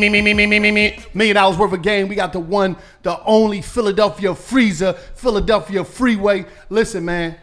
$1 million worth of game. We got the one, the only Philadelphia Freezer, Philadelphia Freeway. Listen, man,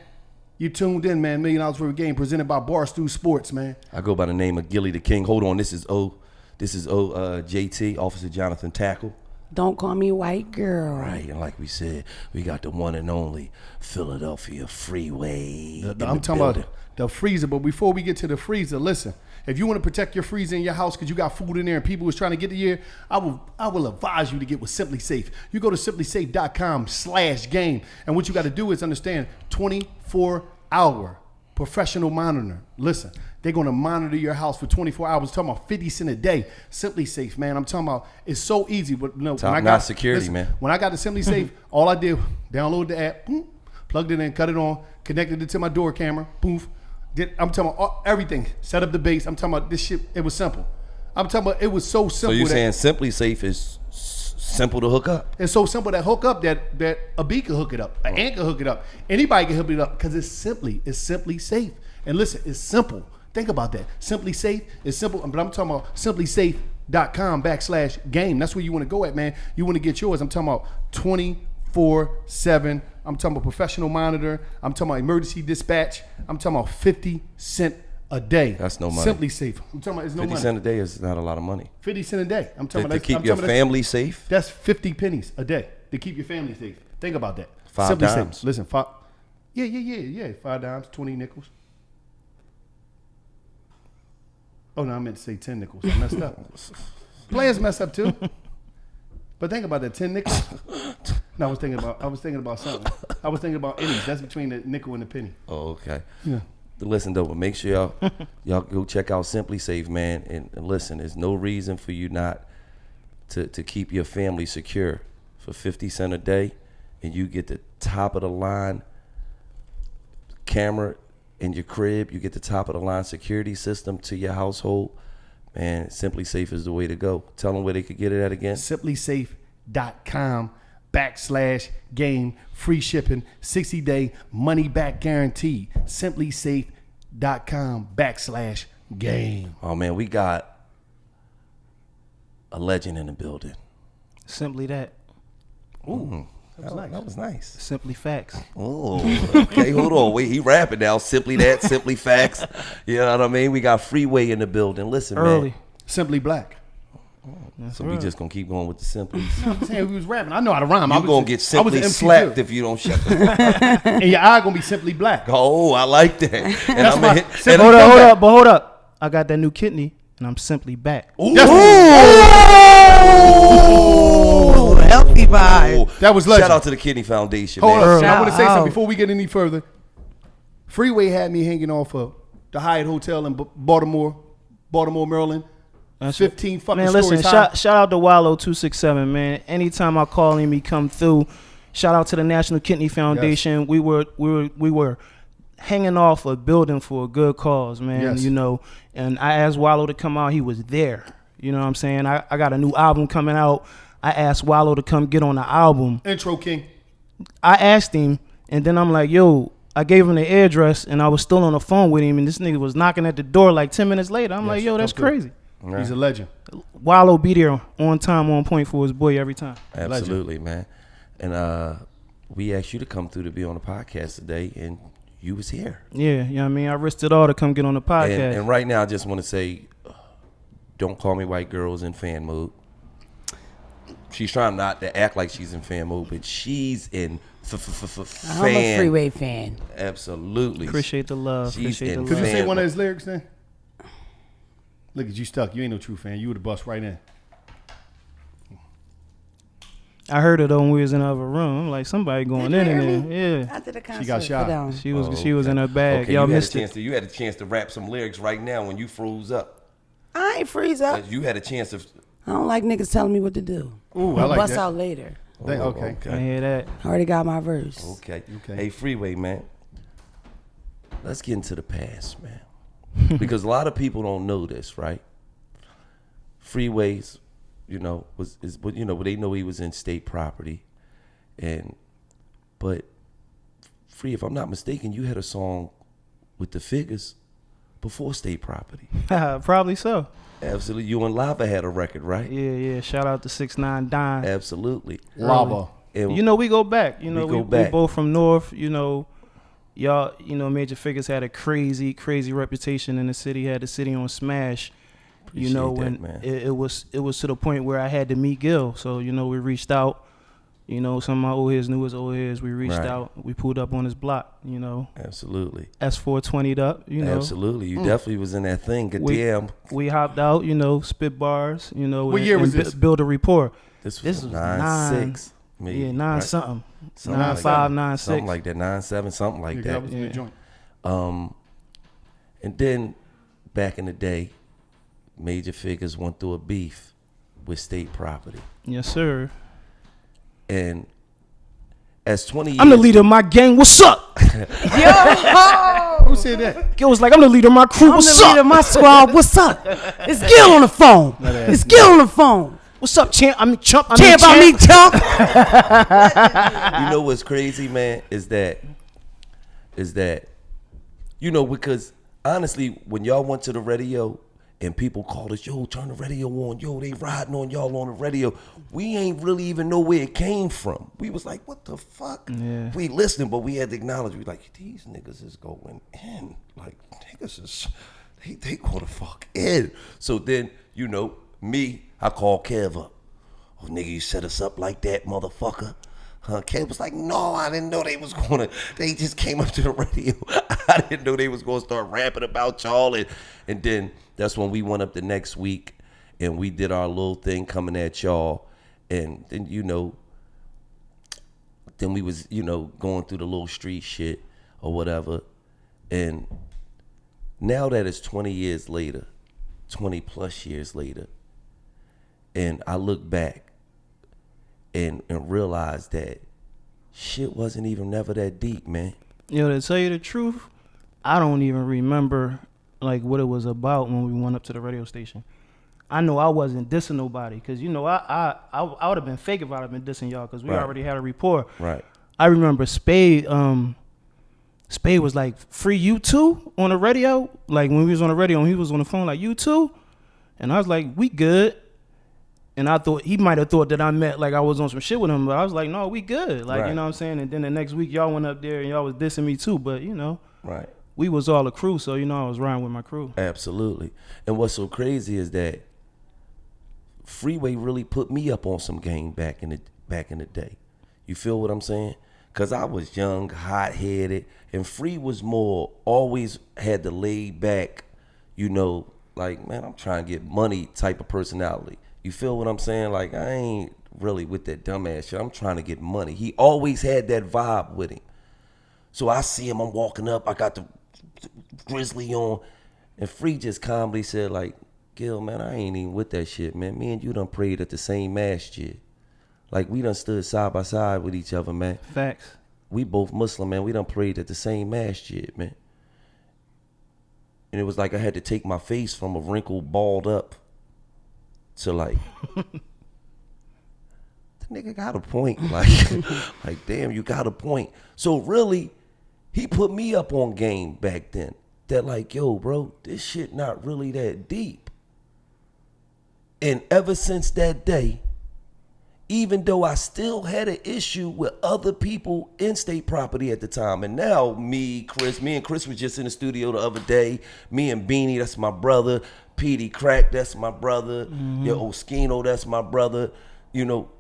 you tuned in, man. $1 million worth of game presented by Barstool Sports, man. I go by the name of Gilly the King. Hold on, this is JT, Officer Jonathan Tackle. Don't call me white girl. Right, and like we said, we got the one and only Philadelphia Freeway. I'm talking about the freezer, but before we get to the freezer, listen. If you want to protect your freezer in your house because you got food in there and people was trying to get to you, I will advise you to get with Simply Safe. You go to simplysafe.com/game, and what you got to do is understand 24-hour professional monitor. Listen, they're going to monitor your house for 24 hours. I'm talking about 50 cents a day. Simply Safe, man. I'm talking about it's so easy. But no, when I got security, man. When I got the Simply Safe, all I did download the app, boom, plugged it in, cut it on, connected it to my door camera, poof. I'm talking about everything. Set up the base. I'm talking about this shit. It was simple. I'm talking about it was so simple. So you're saying Simply Safe is simple to hook up? It's so simple to hook up that a B can hook it up, an Ant can hook it up, anybody can hook it up because it's simply safe. And listen, it's simple. Think about that. Simply Safe is simple, but I'm talking about simplysafe.com/game. That's where you want to go at, man. You want to get yours. I'm talking about 24/7. I'm talking about professional monitor. I'm talking about emergency dispatch. I'm talking about 50 cents a day. That's no money. Simply Safe. I'm talking about it's no 50 money. 50 cents a day is not a lot of money. 50 cents a day. I'm talking To about keep your family safe? That's 50 pennies a day to keep your family safe. Think about that. 5 Simply dimes. Safe. Listen, yeah. 5 dimes, 20 nickels. Oh no, I meant to say 10 nickels. I messed up. Players mess up too. But think about that, 10 nickels. No, I was thinking about something. I was thinking about pennies. That's between the nickel and the penny. Oh, okay. Yeah. But listen though, but make sure y'all go check out Simply Safe, man. And listen, there's no reason for you not to keep your family secure for 50 cents a day, and you get the top of the line camera in your crib. You get the top of the line security system to your household. Man, Simply Safe is the way to go. Tell them where they could get it at again. simplysafe.com/game. Free shipping, 60-day money back guarantee. simplysafe.com/game. Oh man, we got a legend in the building. Simply that. Ooh, that was nice. Simply facts. Oh, okay, hold on. Wait, he rapping now. Simply that, simply facts. You know what I mean? We got Freeway in the building. Listen, Early. man. Simply Black. So we just gonna keep going with the simplies. I'm saying we was rapping. I know how to rhyme. You're gonna get simply slapped if you don't shut the and your eye gonna be simply black. Oh, I like that. And That's I'm my- gonna hit. Simply- Hold up. I got that new kidney, and I'm simply back. Ooh, Healthy vibe. That was legend. Shout out to the Kidney Foundation, Hold man. on. I Shout want to say out. something before we get any further. Freeway had me hanging off of the Hyatt Hotel in Baltimore, Maryland. 15 fucking Man, stories listen, high. shout out to Wallow 267, man. Anytime I call him, he come through. Shout out to the National Kidney Foundation. We were hanging off a building for a good cause, man. Yes. You know, and I asked Wallow to come out. He was there. You know what I'm saying? I got a new album coming out. I asked Wallow to come get on the album. Intro King. I asked him, and then I'm like, yo, I gave him the address, and I was still on the phone with him, and this nigga was knocking at the door like 10 minutes later. I'm like, yo, that's come through. crazy. He's a legend. Wallow be there on time, on point for his boy every time. Absolutely, man. And we asked you to come through to be on the podcast today, and you was here. Yeah, you know what I mean? I risked it all to come get on the podcast. And right now, I just want to say, don't call me white girls in fan mode. She's trying not to act like she's in fan mode, but she's in I'm a fan. Freeway fan. Absolutely. Appreciate the love. She's Appreciate the in Could you love. say fan one of mode. his lyrics then? Look at you stuck. You ain't no true fan. You would have bust right in. I heard it when we was in the other room. I'm like, somebody going Did you in hear there. Yeah. After the concert. got shot. for them. She was in her bag. Okay, Y'all you had a missed chance it. to. You had a chance to rap some lyrics right now when you froze up. I ain't freeze up. You had a chance to. I don't like niggas telling me what to do. Ooh, I like Bust that. out later. Okay. I hear that. I already got my verse. Okay. Okay. Hey, Freeway, man. Let's get into the past, man. Because a lot of people don't know this, right? Freeways, they know he was in state property, but Free, if I'm not mistaken, you had a song with the Figures before State Property. Probably so. Absolutely. You and Lava had a record, right? Yeah. Shout out to 6ix9ine Don. Absolutely. Lava. And You know, we go back. You know, We go we back. both from North. You know, y'all. You know, Major Figures had a crazy reputation in the city. Had the city on smash. You know, Appreciate when that, man. it was to the point where I had to meet Gil. So you know, we reached out. You know, some of my old heads knew his old heads. We reached Right. out. We pulled up on his block. You know, Absolutely. S420'd up. You know, Absolutely. You definitely was in that thing. Good We- damn. we hopped out. You know, spit bars. You know, What year was and this? build a rapport. This This was was 9-6. maybe, Yeah, 9 right? something. Something 9-5, that. 9-6. Something like that. 9-7, something like Yeah, that. I was in the joint. And then back in the day, Major Figures went through a beef with State Property. Yes, sir. And as 20 years I'm the leader of my gang. What's up? Who said that? Gil was like, I'm the leader of my crew. I'm What's the leader up? of my squad. What's up? It's Gil on the phone. It's Gil on the phone. What's up, champ? I mean, chump. I mean, Champ, I mean, chump. You know what's crazy, man, is that you know, because honestly, when y'all went to the radio and people called us, yo, turn the radio on, yo, they riding on y'all on the radio, we ain't really even know where it came from. We was like, what the fuck? Yeah. We listened, but we had to acknowledge, we like, these niggas is going in. Like, niggas is, they go the fuck in. So then, you know, me, I call Kev up. Oh, nigga, you set us up like that, motherfucker. Kev was like, no, I didn't know they was gonna, they just came up to the radio. I didn't know they was gonna start rapping about y'all. And then that's when we went up the next week and we did our little thing coming at y'all. And then, you know, then we was, you know, going through the little street shit or whatever. And now that it's 20 years later, 20 plus years later, and I look back and realize that shit wasn't even never that deep, man. You know, to tell you the truth, I don't even remember like what it was about when we went up to the radio station. I know I wasn't dissing nobody because you know I would have been fake if I'd have been dissing y'all because we Right. already had a rapport. Right. I remember Spade was like, free you too on the radio. Like when we was on the radio and he was on the phone like, you too? And I was like, we good. And I thought he might have thought that I meant like I was on some shit with him, but I was like, no, we good. Like, Right. you know what I'm saying? And then the next week y'all went up there and y'all was dissing me too. But you know, Right. we was all a crew, so you know I was riding with my crew. Absolutely. And what's so crazy is that Freeway really put me up on some game back in the day. You feel what I'm saying? Cause I was young, hot headed, and Free was more always had the laid back, you know, like, man, I'm trying to get money type of personality. You feel what I'm saying? Like, I ain't really with that dumbass shit. I'm trying to get money. He always had that vibe with him. So I see him, I'm walking up, I got the Grizzly on, and Free just calmly said, like, Gil, man, I ain't even with that shit, man. Me and you done prayed at the same masjid. Like, we done stood side by side with each other, man. Facts. We both Muslim, man. We done prayed at the same masjid, man. And it was like I had to take my face from a wrinkled, balled up to like, the nigga got a point. Like, like, damn, you got a point. So really, he put me up on game back then. That like, yo, bro, this shit not really that deep. And ever since that day, even though I still had an issue with other people in State Property at the time. And now me and Chris was just in the studio the other day. Me and Beanie, that's my brother. Petey Crack, that's my brother. Yo, Oskino, that's my brother. You know,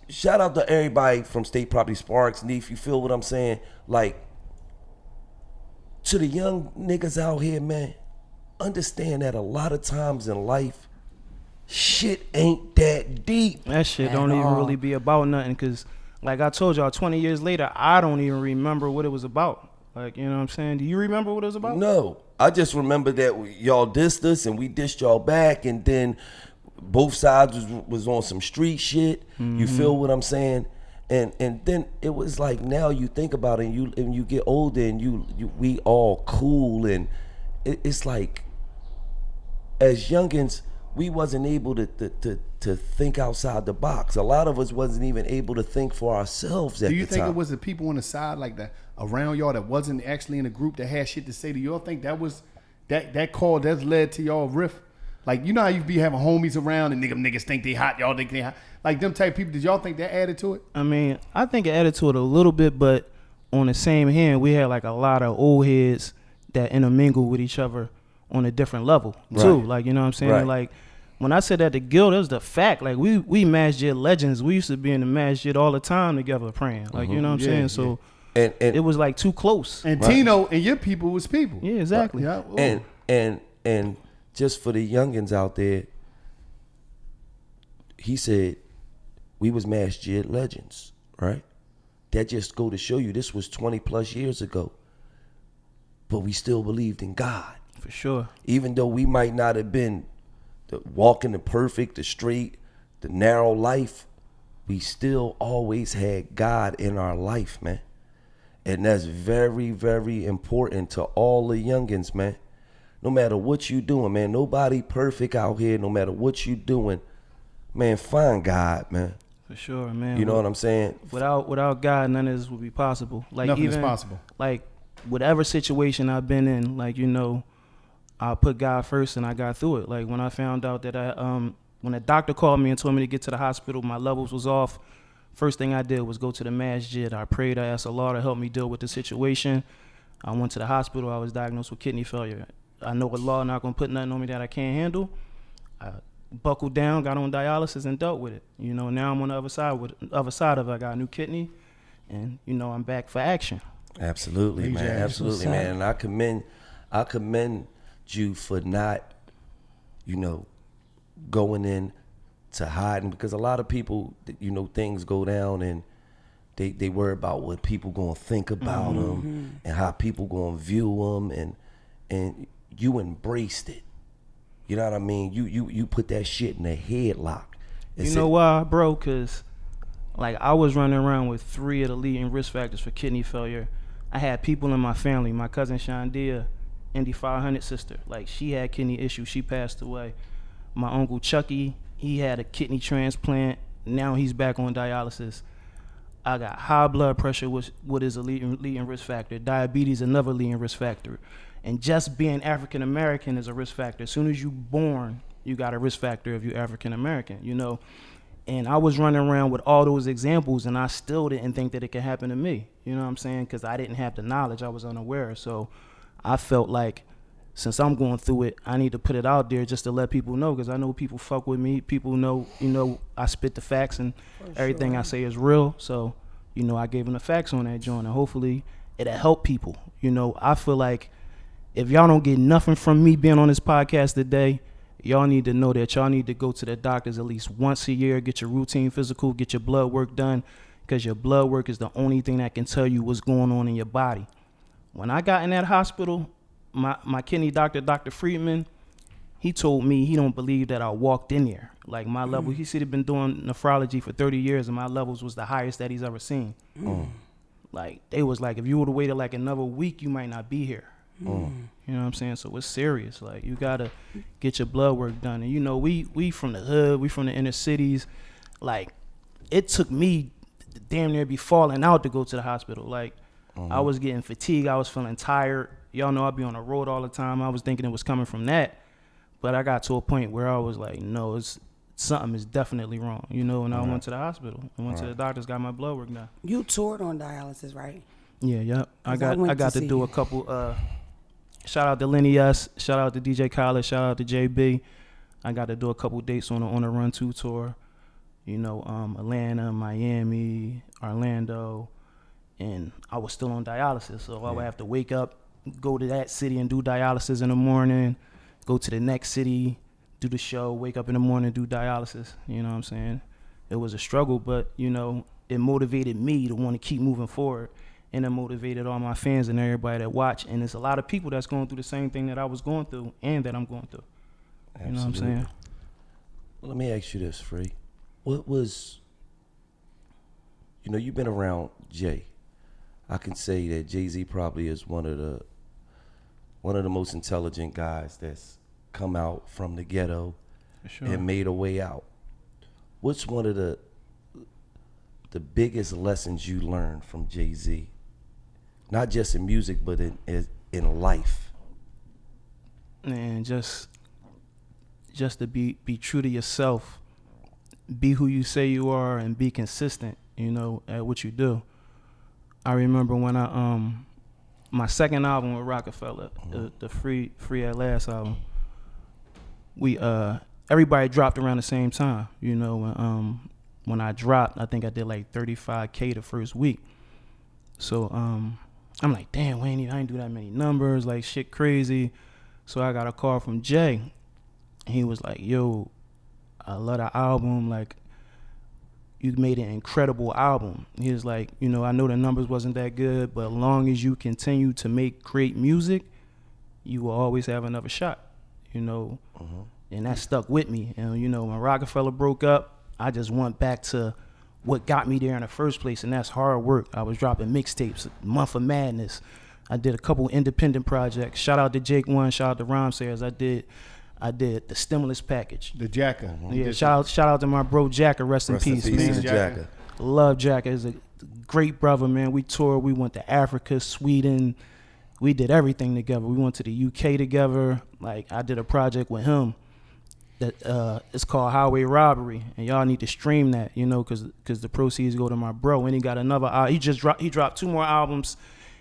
shout out to everybody from State Property, Sparks, Neef, you feel what I'm saying? Like, to the young niggas out here, man, understand that a lot of times in life, shit ain't that deep. That shit don't even really be about nothing because, like I told y'all, 20 years later, I don't even remember what it was about. Like, you know what I'm saying? Do you remember what it was about? No, I just remember that y'all dissed us and we dissed y'all back, and then both sides was on some street shit. You feel what I'm saying? And then it was like, now you think about it, and you get older, and we all cool, and it's like, as youngins, we wasn't able to think outside the box. A lot of us wasn't even able to think for ourselves at the time. Do you think it was the people on the side, like that around y'all, that wasn't actually in a group that had shit to say to y'all? Think that was that call that's led to y'all riff? Like, you know how you be having homies around and niggas think they hot, y'all think they hot. Like them type people, did y'all think that added to it? I mean, I think it added to it a little bit, but on the same hand, we had like a lot of old heads that intermingle with each other on a different level too. Right. Like, you know what I'm saying? Right. Like, when I said that to Gil, that was the fact. Like, we masjid legends. We used to be in the masjid all the time together praying. Like, you know what I'm saying? So And it was like too close. And Tino and your people was people. Yeah, exactly. Yeah, ooh. and just for the youngins out there, he said we was masjid legends, right? That just go to show you this was 20 plus years ago. But we still believed in God. For sure. Even though we might not have been walking the perfect, the straight, the narrow life, we still always had God in our life, man. And that's very, very important to all the youngins, man. No matter what you doing, man. Nobody perfect out here. No matter what you doing, man, find God, man. For sure, man. You know what I'm saying? Without God, none of this would be possible. Like, Nothing even is possible. Like, whatever situation I've been in, like, you know, I put God first and I got through it. Like, when I found out that when a doctor called me and told me to get to the hospital, my levels was off. First thing I did was go to the masjid. I prayed. I asked Allah to help me deal with the situation. I went to the hospital. I was diagnosed with kidney failure. I know Allah not gonna put nothing on me that I can't handle. I buckled down, got on dialysis, and dealt with it. You know, now I'm on the other side of it. I got a new kidney, and you know, I'm back for action. Absolutely, AJ, man. that's Absolutely, what's man. And I commend you for not, you know, going in to hiding, because a lot of people, you know, things go down and they worry about what people gonna think about them and how people gonna view them, and you embraced it. You know what I mean? You put that shit in a headlock. You know why, bro? Because, like, I was running around with 3 of the leading risk factors for kidney failure. I had people in my family. My cousin Shandia, Indy 500 sister, like, she had kidney issues. She passed away. My uncle Chucky, he had a kidney transplant. Now he's back on dialysis. I got high blood pressure, which is a leading risk factor. Diabetes, another leading risk factor. And just being African American is a risk factor. As soon as you're born, you got a risk factor if you're African American, you know. And I was running around with all those examples, and I still didn't think that it could happen to me. You know what I'm saying? Because I didn't have the knowledge. I was unaware. So I felt like, since I'm going through it, I need to put it out there just to let people know, because I know people fuck with me. People know, you know, I spit the facts, and everything I say is real. So, you know, I gave them the facts on that joint, and hopefully it'll help people. You know, I feel like if y'all don't get nothing from me being on this podcast today, y'all need to know that y'all need to go to the doctors at least once a year, get your routine physical, get your blood work done, because your blood work is the only thing that can tell you what's going on in your body. When I got in that hospital, my kidney doctor, Dr. Friedman, he told me he don't believe that I walked in there. Like, my level, he said he'd been doing nephrology for 30 years, and my levels was the highest that he's ever seen. Like, they was like, if you would have waited like another week, you might not be here. You know what I'm saying? So it's serious. Like, you gotta get your blood work done. And you know, we from the hood, we from the inner cities. Like, it took me damn near be falling out to go to the hospital. Like, I was getting fatigued. I was feeling tired. Y'all know I be on the road all the time. I was thinking it was coming from that. But I got to a point where I was like, no, something is definitely wrong. You know, and I went to the hospital. I went to the doctors, got my blood work done. You toured on dialysis, right? Yeah, yep. I 'Cause I got to do a couple. Shout out to Lenny S. Shout out to DJ Khaled. Shout out to JB. I got to do a couple dates on a Run 2 tour. You know, Atlanta, Miami, Orlando, and I was still on dialysis, so I would have to wake up, go to that city and do dialysis in the morning, go to the next city, do the show, wake up in the morning, do dialysis. You know what I'm saying? It was a struggle, but, you know, it motivated me to want to keep moving forward. And it motivated all my fans and everybody that watch. And there's a lot of people that's going through the same thing that I was going through and that I'm going through. Absolutely. You know what I'm saying? Well, let me ask you this, Free. What was, you know, you've been around Jay. I can say that Jay-Z probably is one of the most intelligent guys that's come out from the ghetto For sure. and made a way out. What's one of the biggest lessons you learned from Jay-Z? Not just in music, but in life. and just to be true to yourself, be who you say you are, and be consistent, at what you do. I remember when I my second album with Rockefeller, the Free at Last album, we everybody dropped around the same time, when I dropped, I think I did like 35K the first week. So I'm like, damn, I ain't do that many numbers, like shit crazy. So I got a call from Jay. And he was like, yo, I love the album. Like, you made an incredible album. He was like, I know the numbers wasn't that good, but as long as you continue to make great music, you will always have another shot, And that stuck with me. And, when Rockefeller broke up, I just went back to what got me there in the first place, and that's hard work. I was dropping mixtapes, Month of Madness. I did a couple independent projects. Shout out to Jake One, shout out to Rhyme Sayers. I did the stimulus package. The Jacka. Yeah, shout out to my bro Jacka, rest in peace, man. Jacka. Love Jacka. Is a great brother, man. We toured, we went to Africa, Sweden. We did everything together. We went to the UK together. Like, I did a project with him that it's called Highway Robbery, and y'all need to stream that, because the proceeds go to my bro. And he got another. He dropped 2 more albums.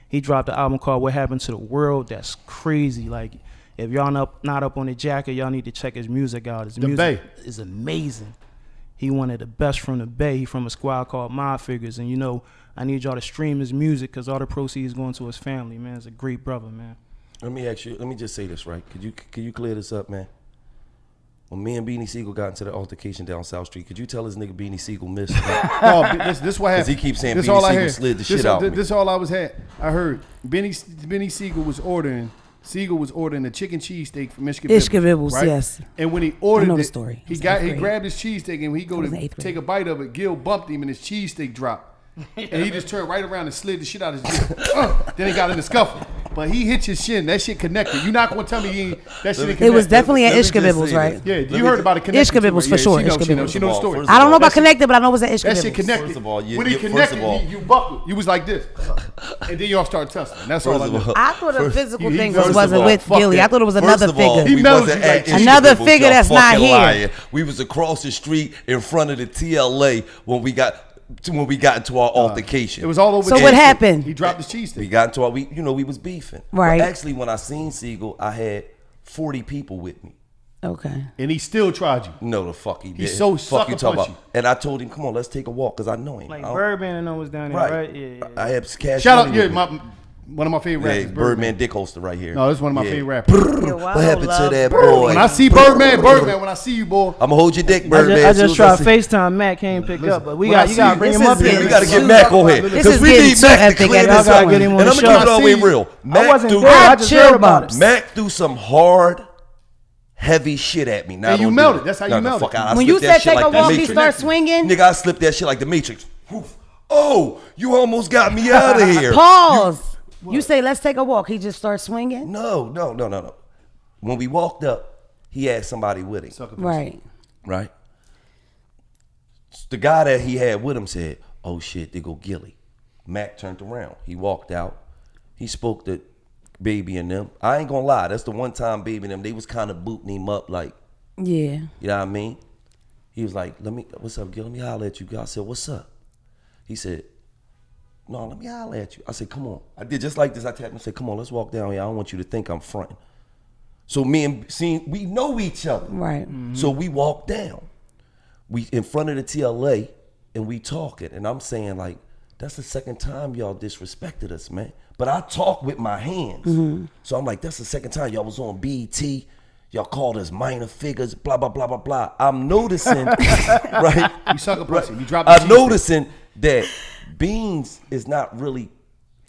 He dropped an album called What Happened to the World. That's crazy. Like, if y'all not up on the Jacket, y'all need to check his music out. His music Bay is amazing. He one of the best from the Bay. He from a squad called Mob Figures, and I need y'all to stream his music because all the proceeds going to his family. Man, it's a great brother, man. Let me just say this, right? Could you clear this up, man? When me and Beanie Siegel got into the altercation down South Street, could you tell this nigga Beanie Siegel missed? No, this what happened. Because he keeps saying this Beanie all I Siegel heard. slid the shit out. This all I heard. Benny Siegel was ordering a chicken cheesesteak from Michigan Bibbles, right? yes. And when he ordered I know the it, story. he It's grabbed his cheesesteak, and when he go was to in 8th grade. take a bite of it, Gil bumped him and his cheesesteak dropped. And he just turned right around and slid the shit out of his chin. Then he got in the scuffle. But he hit your shin. That shit connected. You're not going to tell me that shit connected. It was definitely an Let me Ishka just Bibbles, say right? this. Yeah, you heard about it connected. Ishka Bibbles for sure. She knows, Ishka she knows the Bibbles. story. I don't know about connected, but I know it was an Ishka That Bibbles. shit connected. First of all, when he connected, you buckled. You was like this. And then y'all start tussling. That's all I know. I thought the physical thing first of wasn't all, with fuck Gilly. that. I thought it was First another of all, figure. He knows wasn't you like at that. Another Ishka figure Bibbles, that's y'all not fucking here. lying. We was across the street in front of the TLA when we got into our altercation. It was all over. So the what shit. happened? He dropped his cheesesteak. We got into we was beefing. Right. But actually, when I seen Siegel, I had 40 people with me. Okay. And he still tried you. No, the fuck he did. so fuck you sucker talking punchy. about. And I told him, come on, let's take a walk, because I know him. Like I don't- Birdman and them was down there, right? Yeah. I have cash. Shout out, money yeah, with me. one of my favorite Hey, rappers. Birdman Dick Holster right here. No, this is one of my Yeah. favorite rappers. What happened to that boy? When I see Birdman, when I see you, boy. I'm gonna hold your dick, Birdman. I just Soon as tried see- FaceTime. Matt can't pick up, but when I you see gotta you- bring this him up is here. getting We gotta get too- Mac on here. This Because is we getting need too Mac to epic clear at this this up. point. Get him on And the I'm show. gonna keep it all the way I see real. I Mac wasn't threw- there. I just chill heard about bumps. it. Mac threw some hard, heavy shit at me. Now And you don't do melted. it. That's how No, you the melted. fuck out. I When slipped you that said shit take a like the walk, he Matrix. start swinging. Nigga, I slipped that shit like the Matrix. Woof. Oh, you almost got me out of here. Pause. You say let's take a walk. He just starts swinging. No. When we walked up, he had somebody with him. Right. Right? The guy that he had with him said, oh shit, they go Gilly. Mac turned around. He walked out. He spoke to Baby and them. I ain't gonna lie, that's the one time Baby and them, they was kind of booting him up like, Yeah. you know what I mean? He was like, what's up, Gil? Let me holler at you. I said, what's up? He said, no, let me holler at you. I said, come on. I did just like this. I tapped him and said, come on, let's walk down here. I don't want you to think I'm fronting. So me and we know each other. Right. So we walk down. We in front of the TLA and we talking. And I'm saying like, that's the second time y'all disrespected us, man. But I talk with my hands. So I'm like, that's the second time y'all was on BET. Y'all called us minor figures, blah, blah, blah, blah, blah. I'm noticing, right? You sucker pussy. You dropped. I'm noticing that Beans is not really,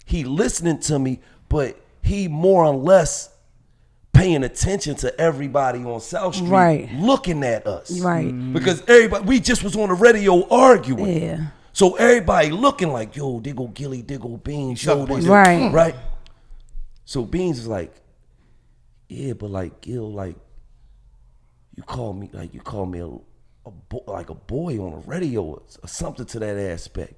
he listening to me, but he more or less paying attention to everybody on South Street Right. looking at us. Right. Because everybody, we just was on the radio arguing. Yeah. So everybody looking like, yo, there go Gilly, there go Beans, yo, Sucker this, Right. right? So Beans is like, yeah, but like Gil, like you call me a boy on the radio or something to that aspect,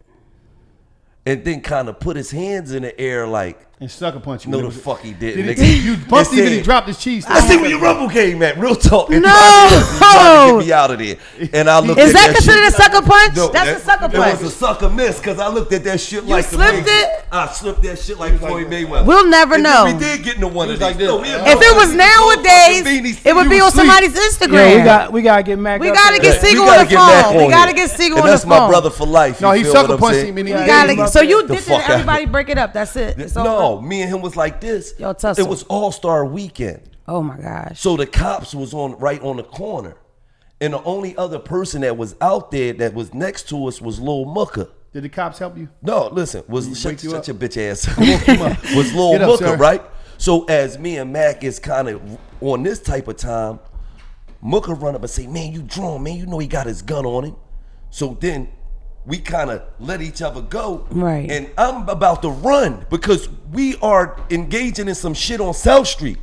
and then kind of put his hands in the air like, And sucker punch you. No, It the was- fuck he didn't. Did nigga. he, you bumped It him and he said, dropped his cheese. I see where your rumble game at. Real talk. And No! he tried to get me out of there. And I looked Is at that that considered shit. a sucker punch? No, That's a sucker It was a punch. sucker miss because I looked at that shit like the slipped Mayweather. it? I slipped that shit like Floyd Mayweather. We'll never And know. then we did get into one of like these. this. No, me and If it was Motherfucker, nowadays, beanies. it would You be was on asleep. somebody's Instagram. Yeah, we gotta get Mac. We up gotta there. get Sigel We on gotta the get back phone. on We gotta here. get Sigel And on the that's my phone. brother for life. No, you he feel sucker what I'm punched saying? him and he We gave gotta him get, up so there. you The did fuck it. out. Everybody break it up. That's it. It's over. No, me and him was like this. Yo, tussle. It was All-Star Weekend. Oh my gosh. So the cops was right on the corner. And the only other person that was out there that was next to us was Lil Mooka. Did the cops help you? No, listen, wake shut you up? your bitch ass. Was Lil Get up, Mooka, sir. right? So as me and Mac is kind of on this type of time, Mooka run up and say, man, you drawn, man. You know he got his gun on him. So then we kind of let each other go. Right. And I'm about to run because we are engaging in some shit on South Street.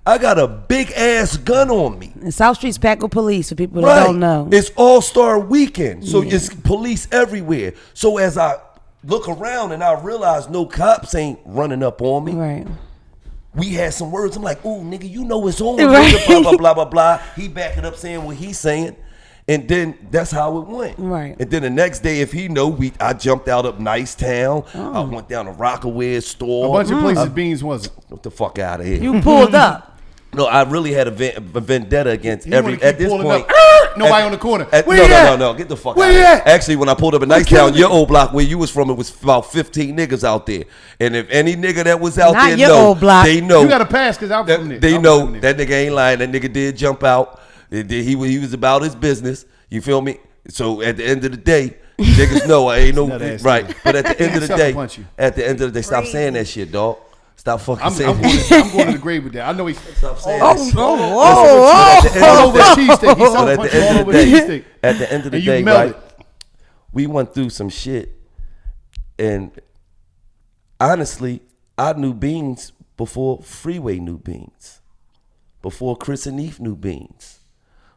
I got a big ass gun on me. And South Street's packed with police for people that don't know. It's All-Star Weekend, so it's police everywhere. So as I look around and I realize no cops ain't running up on me, Right. we had some words. I'm like, "Ooh, nigga, you know it's on." Right. Nigga, blah blah blah blah blah. He back it up saying what he's saying, and then that's how it went. Right. And then the next day, if he know, I jumped out of Nice Town. Oh. I went down to Rockaway store. A bunch of places Beans wasn't. Get the fuck out of here. You pulled up. No, I really had a vendetta against You wanna every keep at this pulling point. up. Nobody on the corner. No, Where you at? no, get the fuck Where out of you here. at? Actually, when I pulled up in Nice Town, your old block where you was from, it was about 15 niggas out there. And if any nigga that was out Not there your know, old block. they know. You got a pass because I'm from there. They I'm know from there. that nigga ain't lying. That nigga did jump out. He was about his business. You feel me? So at the end of the day, niggas know I ain't no Nut ass right. nigga. But at the end of the Sucker day, punch you. at the end of the day, stop saying that shit, dog. Stop fucking I'm saying going, that. I'm going to the grave with that. I know he's Stop saying Oh, that shit. oh, all over the cheesesteak. He So sucker at punched the all end of over the the day, cheesesteak. at the end of the And you day, melted. right? We went through some shit, and honestly, I knew Beans before Freeway knew Beans, before Chris and Neef knew Beans,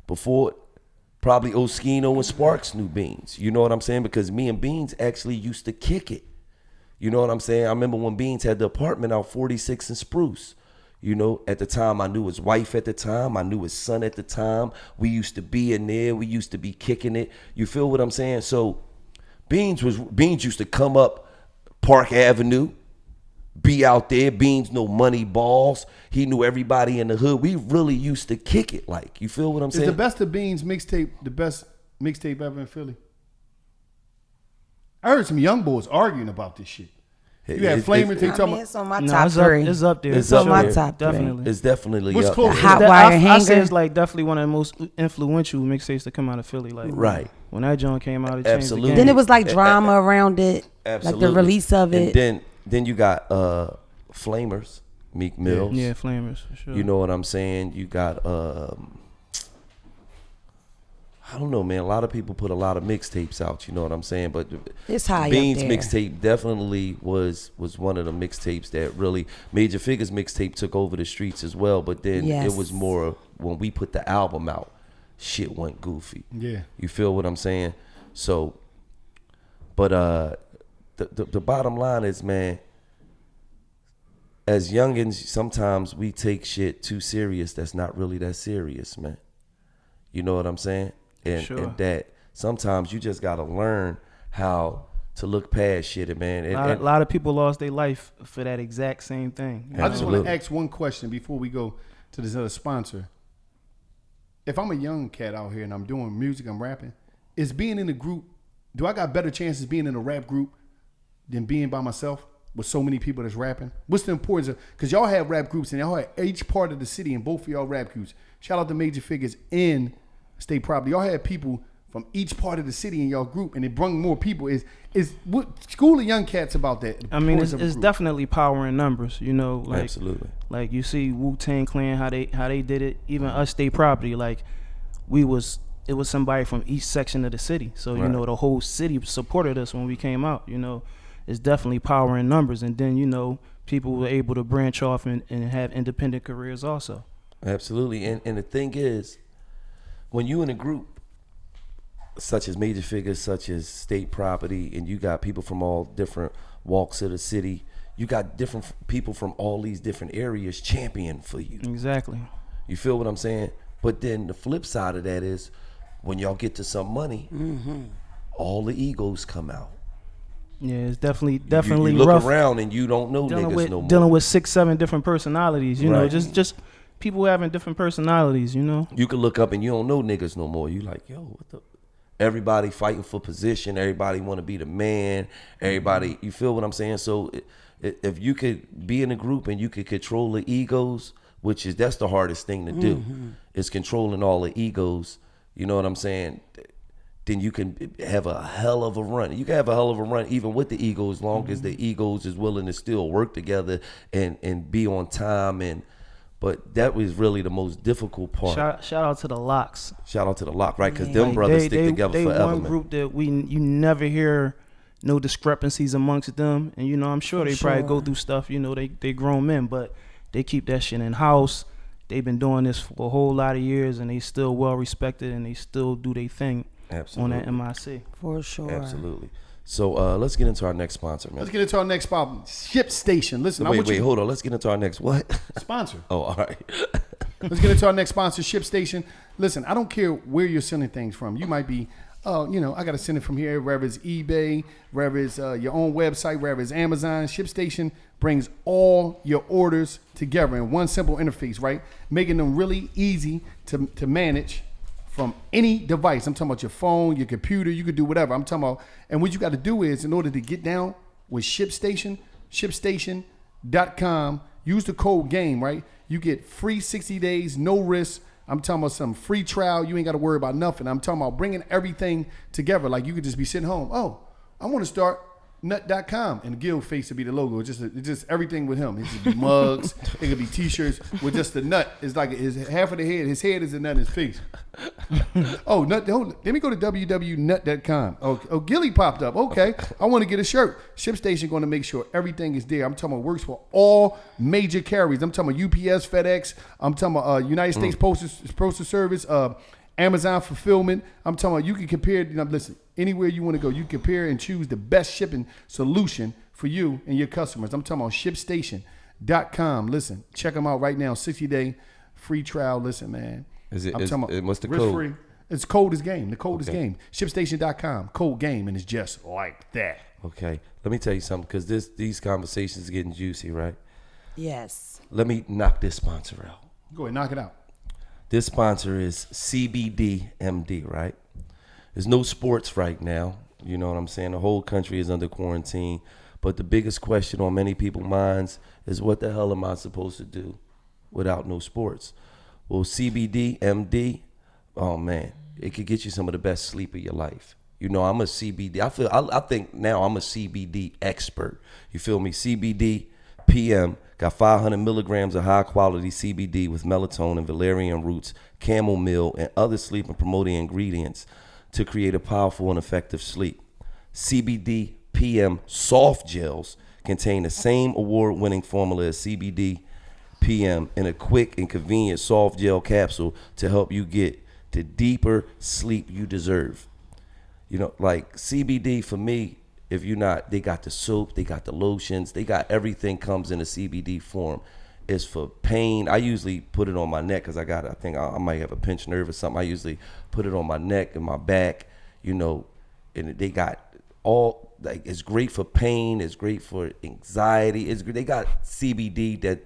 before probably Oskino and Sparks knew Beans. You know what I'm saying? Because me and Beans actually used to kick it. You know what I'm saying? I remember when Beans had the apartment out 46 and Spruce. You know, at the time, I knew his wife at the time. I knew his son at the time. We used to be in there. We used to be kicking it. You feel what I'm saying? So Beans used to come up Park Avenue, be out there. Beans know money balls. He knew everybody in the hood. We really used to kick it like. You feel what I'm Is saying? the Best of Beans mixtape the best mixtape ever in Philly? I heard some young boys arguing about this shit. You had Flamer they I talking mean, about. it's on my No, top it's up, three. it's up there. It's for up sure. my there. top three. Definitely. It's definitely What's up close? there. Hot That- Wire I Hanger. say it's like definitely one of the most influential mixtapes to come out of Philly. Like Right. when that joint came out, it changed Absolutely. the Then game. it was like drama around it, Absolutely. like the release of it. And then you got Flamers, Meek Mills. yeah, Flamers for sure. You know what I'm saying? You got I don't know, man. A lot of people put a lot of mixtapes out. You know what I'm saying? But It's high up Beans there. mixtape definitely was one of the mixtapes that really Major Figures mixtape took over the streets as well. But then Yes. it was more when we put the album out, shit went goofy. Yeah. You feel what I'm saying? So, but the bottom line is, man, as youngins, sometimes we take shit too serious that's not really that serious, man. You know what I'm saying? And, Sure. and that sometimes you just gotta learn how to look past shit, man. And, A lot of people lost their life for that exact same thing. you I just know? want Absolutely. to ask one question before we go to this other sponsor. If I'm a young cat out here and I'm doing music, I'm rapping, is being in a group, do I got better chances being in a rap group than being by myself with so many people that's rapping? What's the importance of, because y'all have rap groups and y'all have each part of the city and both of y'all rap groups. Shout out to Major Figures in State Property. Y'all have people from each part of the city in y'all group and it brung more people. Is what school of young cats about that? the I mean, importance of a it's group? definitely power in numbers. You know, like absolutely. like you see Wu-Tang Clan how they did it. Even us State Property, like it was somebody from each section of the city. So you Right. know the whole city supported us when we came out. You know, it's definitely power in numbers. And then you know people were able to branch off and have independent careers also. Absolutely. And the thing is, when you in a group such as Major Figures, such as State Property, and you got people from all different walks of the city, you got different people from all these different areas champion for you. Exactly. You feel what I'm saying? But then the flip side of that is when y'all get to some money, all the egos come out. Yeah, it's definitely You look rough. around and you don't know Dealing niggas with no more. dealing with 6-7 different personalities. You know, Right. just people having different personalities. You know. You can look up and you don't know niggas no more. You like, yo, what the? Everybody fighting for position. Everybody want to be the man. Everybody, you feel what I'm saying? So if you could be in a group and you could control the egos, that's the hardest thing to do, is controlling all the egos. You know what I'm saying? Then you can have a hell of a run. You can have a hell of a run even with the ego, as long as the egos is willing to still work together and be on time. But that was really the most difficult part. Shout out to the Locks. Shout out to the Lock, right? Because Yeah. them Like, brothers they stick together forever, one man. group that you never hear no discrepancies amongst them, and you know I'm sure they probably go through stuff. You know they grown men, but they keep that shit in house. They've been doing this for a whole lot of years, and they still well respected, and they still do their thing Absolutely. on that MIC. For sure. Absolutely. So let's get into our next sponsor, man. Let's get into our next problem. ShipStation. Listen, I Wait, want you hold on. Let's get into our next what? sponsor. Oh, all right. Let's get into our next sponsor, ShipStation. Listen, I don't care where you're sending things from. You might be, I got to send it from here, wherever it's eBay, wherever it's your own website, wherever it's Amazon. ShipStation brings all your orders together in one simple interface, right? Making them really easy to manage from any device. I'm talking about your phone, your computer, you could do whatever. I'm talking about, and what you got to do is, in order to get down with ShipStation, ShipStation.com, use the code GAME, right? You get free 60 days, no risk. I'm talking about some free trial. You ain't got to worry about nothing. I'm talking about bringing everything together. Like you could just be sitting home. Oh, I want to start nut.com, and Gil face to be the logo. It's just everything with him. It could be mugs, it could be t-shirts with just the nut. It's like his half of the head. His head is the nut in his face. Oh, nut. Let me go to www.nut.com. Oh, Gilly popped up. Okay, I want to get a shirt. ShipStation going to make sure everything is there. I'm talking about works for all major carriers. I'm talking about UPS, FedEx. I'm talking about United States Postal Service, Amazon fulfillment. I'm talking about you can compare. Listen, anywhere you want to go, you compare and choose the best shipping solution for you and your customers. I'm talking about ShipStation.com. Listen, check them out right now. 60-day free trial. Listen, man. Is it? I'm talking about What's the risk code? free. It's code is game. The code is Okay. game. ShipStation.com. Code game, and it's just like that. Okay. Let me tell you something, because these conversations are getting juicy, right? Yes. Let me knock this sponsor out. Go ahead, knock it out. This sponsor is CBD MD, right? There's no sports right now. You know what I'm saying? The whole country is under quarantine. But the biggest question on many people's minds is, what the hell am I supposed to do without no sports? Well, CBD MD, oh man, it could get you some of the best sleep of your life. You know, I'm a CBD. I think now I'm a CBD expert. You feel me? CBD PM got 500 milligrams of high quality CBD with melatonin, valerian roots, chamomile, and other sleep and promoting ingredients to create a powerful and effective sleep. CBD PM soft gels contain the same award-winning formula as CBD PM in a quick and convenient soft gel capsule to help you get the deeper sleep you deserve. You know, like CBD for me, if you're not, they got the soap, they got the lotions, they got everything comes in a CBD form. It's for pain. I usually put it on my neck because I think I might have a pinched nerve or something. I usually put it on my neck and my back, you know, and they got all, like, it's great for pain. It's great for anxiety. They got CBD that,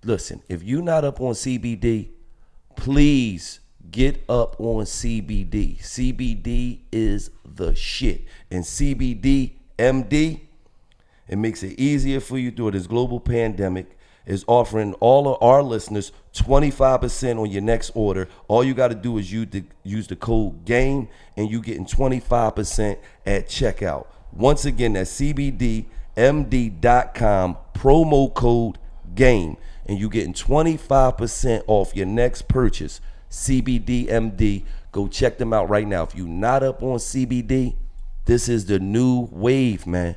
listen, if you're not up on CBD, please get up on CBD. CBD is the shit. And CBD MD, it makes it easier for you through this global pandemic. Is offering all of our listeners 25% on your next order. All you got to do is use the code GAME, and you getting 25% at checkout. Once again, that's CBDMD.com, promo code GAME, and you getting 25% off your next purchase. CBDMD, go check them out right now. If you're not up on CBD, this is the new wave, man.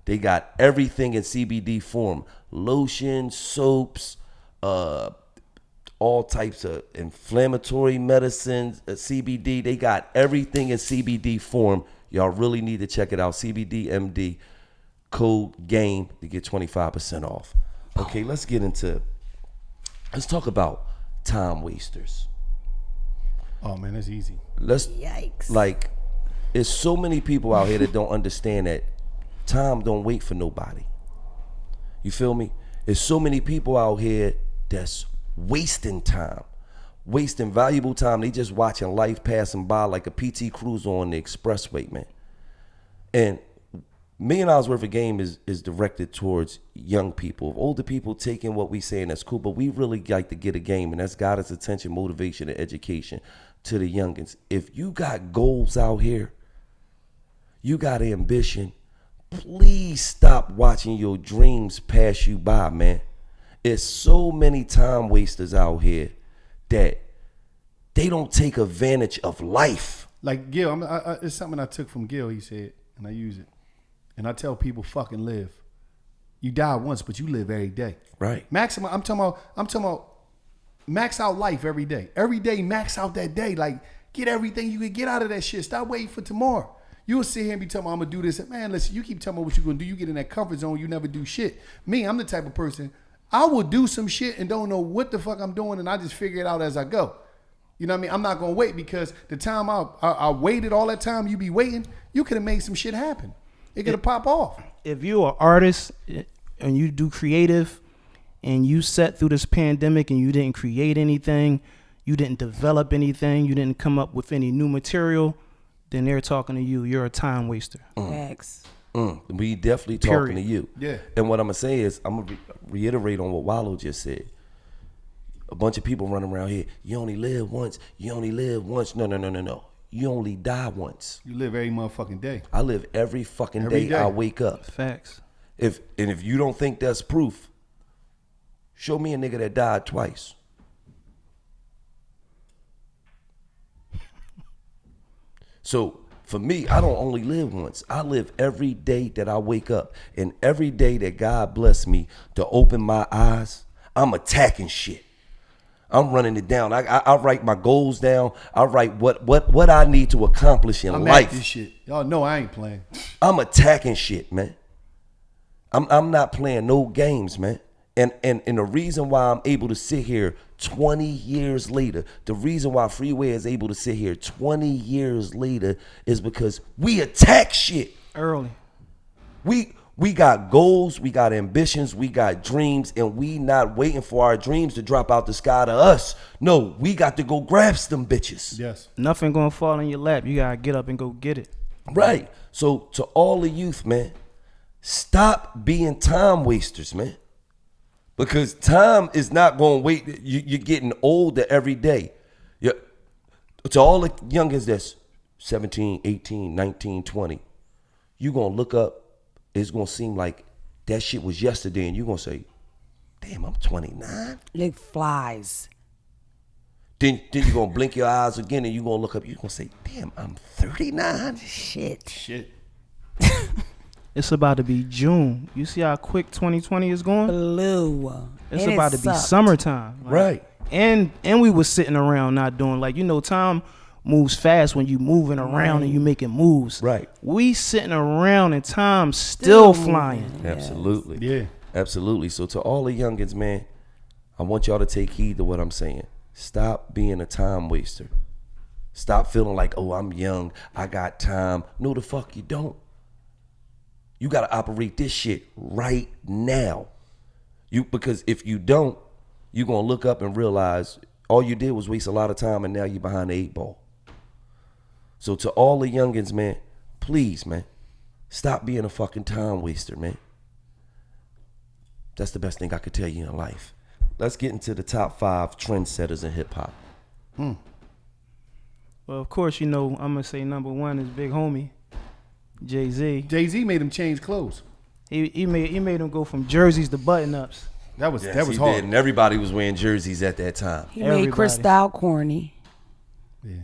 They got everything in CBD form. Lotion, soaps, all types of inflammatory medicines, CBD. They got everything in CBD form. Y'all really need to check it out. CBD MD. code GAME to get 25% off. Okay, let's talk about time wasters. Oh man, that's easy. Yikes. There's so many people out here that don't understand that time don't wait for nobody. You feel me? There's so many people out here that's wasting time, wasting valuable time. They just watching life passing by like a PT Cruiser on the expressway, man. And $1 million worth of game is directed towards young people. Older people taking what we saying that's cool, but we really like to get a game, and that's guidance, attention, motivation, and education to the youngins. If you got goals out here, you got ambition, please stop watching your dreams pass you by, man. It's so many time wasters out here that they don't take advantage of life. Like Gil, it's something I took from Gil. He said, and I use it, and I tell people, fucking live. You die once, but you live every day. Right. Maximum. I'm talking about max out life every day. Every day, max out that day. Like, get everything you can get out of that shit. Stop waiting for tomorrow. You'll sit here and be telling me, I'm going to do this. Man, listen, you keep telling me what you're going to do. You get in that comfort zone. You never do shit. Me, I'm the type of person, I will do some shit and don't know what the fuck I'm doing, and I just figure it out as I go. You know what I mean? I'm not going to wait, because the time I waited all that time you be waiting, you could have made some shit happen. It could have popped off. If you're an artist and you do creative and you sat through this pandemic and you didn't create anything, you didn't develop anything, you didn't come up with any new material, then they're talking to you. You're a time waster. Facts. We definitely talking to you. Yeah. And what I'm going to say is, I'm going to reiterate on what Wallow just said. A bunch of people running around here, you only live once. You only live once. No. You only die once. You live every motherfucking day. I live every fucking Every day day. I wake up. Facts. If you don't think that's proof, show me a nigga that died twice. So for me, I don't only live once. I live every day that I wake up. And every day that God bless me to open my eyes, I'm attacking shit. I'm running it down. I write my goals down. I write what I need to accomplish in I'm life. at this shit. Y'all know I ain't playing. I'm attacking shit, man. I'm not playing no games, man. And the reason why I'm able to sit here 20 years later, the reason why Freeway is able to sit here 20 years later is because we attack shit. Early. We got goals, we got ambitions, we got dreams, and we not waiting for our dreams to drop out the sky to us. No, we got to go grab some bitches. Yes. Nothing gonna fall in your lap. You gotta get up and go get it. Right. So to all the youth, man, stop being time wasters, man. Because time is not going to wait. You're getting older every day. To all the youngins that's 17, 18, 19, 20, you're going to look up. It's going to seem like that shit was yesterday, and you're going to say, damn, I'm 29. It flies. Then you're going to blink your eyes again, and you're going to look up. You're going to say, damn, I'm 39. Shit. It's about to be June. You see how quick 2020 is going? Blue. It's And about it to be sucked. summertime. Like, Right. And we was sitting around not doing, like, time moves fast when you moving around and you making moves. Right. We sitting around and time still flying. Absolutely. Yeah. Absolutely. So to all the youngins, man, I want y'all to take heed to what I'm saying. Stop being a time waster. Stop feeling like, oh, I'm young, I got time. No, the fuck you don't. You got to operate this shit right now. Because if you don't, you're going to look up and realize all you did was waste a lot of time, and now you're behind the 8 ball. So to all the youngins, man, please, man, stop being a fucking time waster, man. That's the best thing I could tell you in life. Let's get into the top 5 trendsetters in hip hop. Well, of course, I'm going to say number 1 is Big Homie, Jay-Z. Jay-Z made him change clothes. He made him go from jerseys to button-ups. That was Yes, he hard. did, and everybody was wearing jerseys at that time. He made Cristal corny. Yeah.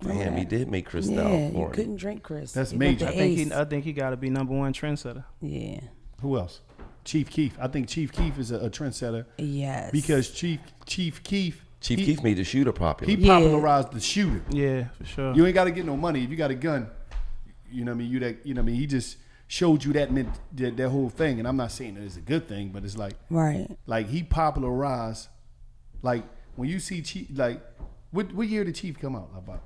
Damn, he did make Cristal Yeah, you corny. couldn't drink Chris. That's He went major. to I Ace. I think he got to be number 1 trendsetter. Yeah. Who else? Chief Keef. I think Chief Keef is a trendsetter Yes. because Chief Keef. Chief Keef made the shooter popular. He Yeah. popularized the shooter. Yeah, for sure. You ain't got to get no money if you got a gun. You know what I mean? He just showed you that and then did that whole thing. And I'm not saying that it's a good thing, but it's Right. like he popularized, like when you see Chief, like what year did Chief come out about?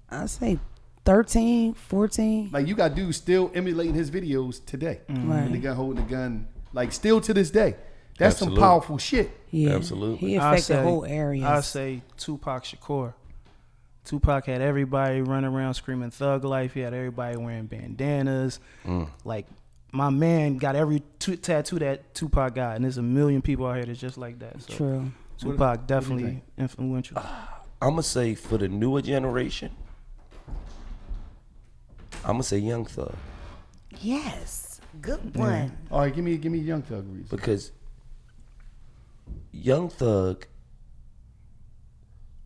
I say 13, 14. Like you got dudes still emulating his videos today. Right. With the gun holding the gun, like still to this day. That's Absolutely. some powerful shit. Yeah. Absolutely. He affected whole areas. I say Tupac Shakur. Tupac had everybody running around screaming thug life. He had everybody wearing bandanas. Like my man got every tattoo that Tupac got, and there's a million people out here that's just like that. So True. Tupac definitely influential. I'm gonna say for the newer generation, I'm gonna say Young Thug Yes. Good one. All right, give me Young Thug reason. because Young Thug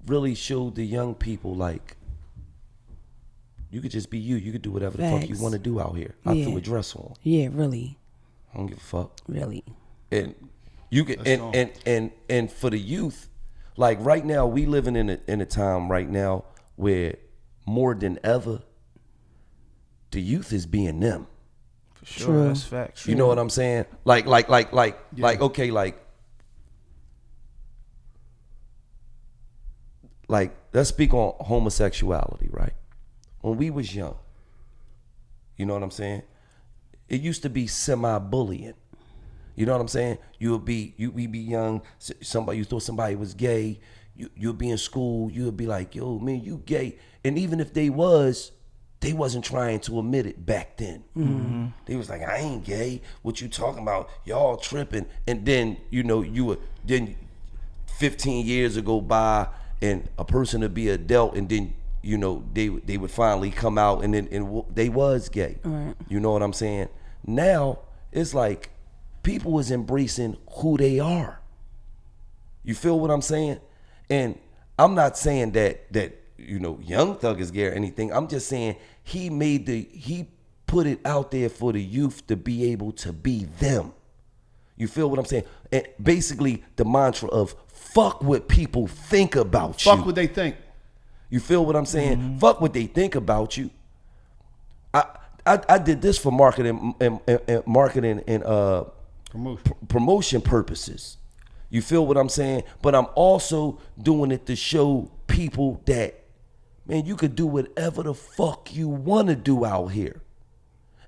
really showed the young people like you could just be you. You could do whatever the fuck you Facts. want to do out here. I Yeah. threw a dress on. Yeah, really. I don't give a fuck. Really. And you can That's and for the youth, like right now we living in a time right now where more than ever the youth is being them. For sure, True. that's facts. You know what I'm saying? Like okay, like let's speak on homosexuality, right? When we was young, you know what I'm saying? It used to be semi-bullying. You know what I'm saying? We be young. You thought somebody was gay. You'd be in school. You'd be like, yo, man, you gay. And even if they wasn't trying to admit it back then. Mm-hmm. They was like, I ain't gay. What you talking about? Y'all tripping. And then, then 15 years ago by and a person would be adult and then, they would finally come out and they was gay. Right. You know what I'm saying? Now, it's like people is embracing who they are. You feel what I'm saying? And I'm not saying that Young Thug is gay or anything. I'm just saying he put it out there for the youth to be able to be them. You feel what I'm saying? And basically the mantra of fuck what people think about you. Fuck what they think. You feel what I'm saying? Fuck what they think about you. I did this for marketing and promotion purposes. You feel what I'm saying? But I'm also doing it to show people that, man, you could do whatever the fuck you want to do out here.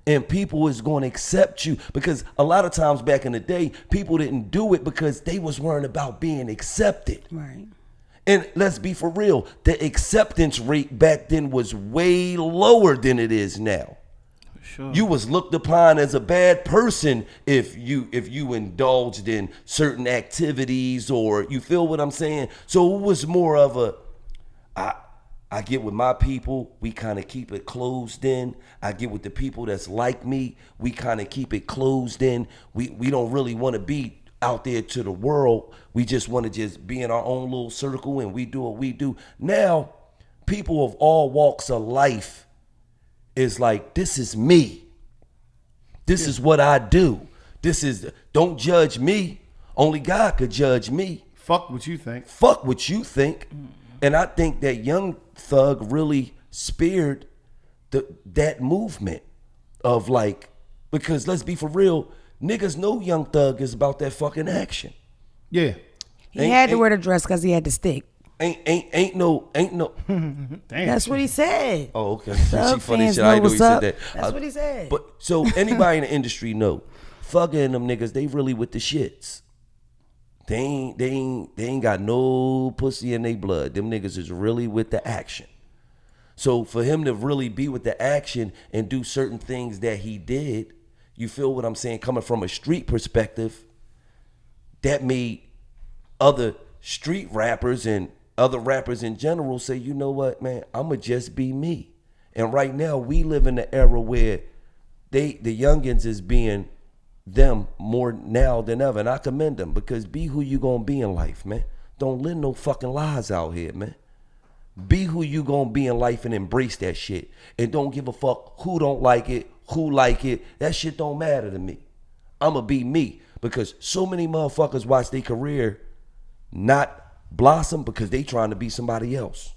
And people is going to accept you, because a lot of times back in the day, people didn't do it because they was worrying about being accepted. Right. And let's be for real, the acceptance rate back then was way lower than it is now. Sure. You was looked upon as a bad person if you indulged in certain activities, or you feel what I'm saying? So it was more of a, I get with my people, we kind of keep it closed in. I get with the people that's like me, we kind of keep it closed in. We don't really want to be out there to the world. We just want to just be in our own little circle and we do what we do. Now, people of all walks of life is like, this is me. This is what I do. Don't judge me. Only God could judge me. Fuck what you think. Fuck what you think. And I think that Young Thug really speared that movement of like, because let's be for real, niggas know Young Thug is about that fucking action. Yeah. He had to wear the dress because he had the stick. Ain't no. Damn. That's what he said. Oh, okay. Thug She funny fans shit. I know know he what's said up. that. That's what he said. But so anybody in the industry know, Thugger and them niggas, they really with the shits. They ain't got no pussy in their blood. Them niggas is really with the action. So for him to really be with the action and do certain things that he did, you feel what I'm saying? Coming from a street perspective, that made other street rappers and other rappers in general say, you know what, man, I'ma just be me. And right now we live in the era where the youngins is being them more now than ever. And I commend them, because be who you gonna be in life, man. Don't live no fucking lies out here, man. Be who you gonna be in life and embrace that shit. And don't give a fuck who don't like it, who like it. That shit don't matter to me. I'ma be me, because so many motherfuckers watch their career not blossom because they trying to be somebody else.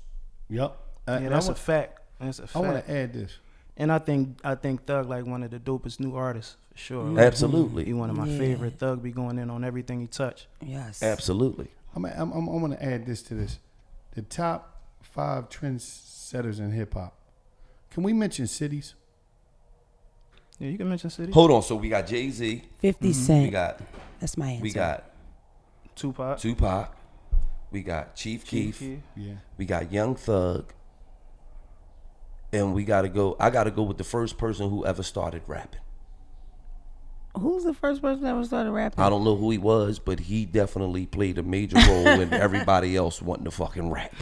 Yep. Yeah, that's a fact. That's a fact. I want to add this. And I think Thug like one of the dopest new artists for sure. Absolutely. He one of my Yeah. favorite. Thug be going in on everything he touch. Yes. Absolutely. I'm going to add this to this. The top 5 trendsetters in hip hop. Can we mention cities? Yeah, you can mention City. Hold on. So we got Jay-Z. 50 Cent. We got That's my answer. we got Tupac. Tupac. We got Chief Keef. Yeah. We got Young Thug. And we gotta go. I gotta go with the first person who ever started rapping. Who's the first person that ever started rapping? I don't know who he was, but he definitely played a major role in everybody else wanting to fucking rap.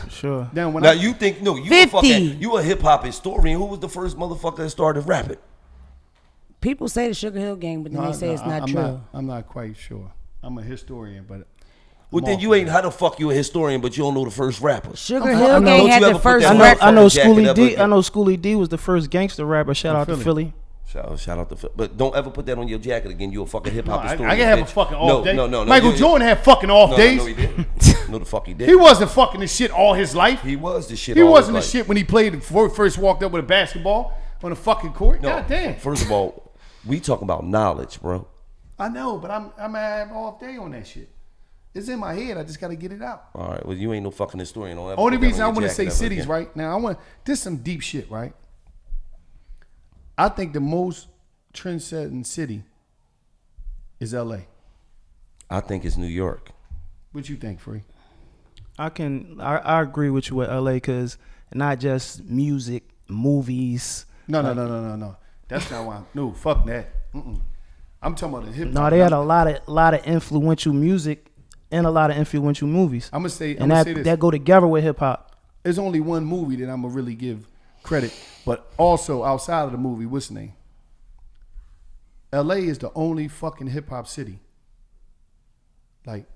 For sure. Now, when Now I, you think you 50. you a hip hop historian? Who was the first motherfucker that started rapping? People say the Sugar Hill Gang, but then they say it's not I'm true. I'm not quite sure. I'm a historian, but Well, then you ain't how the fuck you a historian, but you don't know the first rapper. Sugar I Hill know. Gang Don't had you the ever put first that I know. record. I know Jacket Schoolie up D. again. I know Schoolie D was the first gangster rapper. Shout out to Philly. Shout out to Phil. But don't ever put that on your jacket again. You a fucking hip hop I historian. can have a bitch. fucking off day. No. Michael you- Jordan had fucking off No, days. no, he didn't. No, the fuck he did. He wasn't fucking the shit all his life. He was the shit. He all wasn't the his life. shit when he played first walked up with a basketball on the fucking court. No, God damn. First of all, we talking about knowledge, bro. I know, but I'm gonna have off day on that shit. It's in my head. I just gotta get it out. All right. Well, you ain't no fucking historian. Don't ever Only put that reason on I your want to jacket say ever cities again. right now, this some deep shit, right? I think the most trend-setting city is L.A. I think it's New York. What you think, Free? I agree with you with LA because not just music, movies. No. That's not why. No, fuck that. I'm talking about the hip hop. No, they had a lot of influential music and a lot of influential movies. I'm gonna say and this. that go together with hip hop. There's only one movie that I'm gonna really give credit, but also outside of the movie, what's the name? L.A. is the only fucking hip hop city. Like,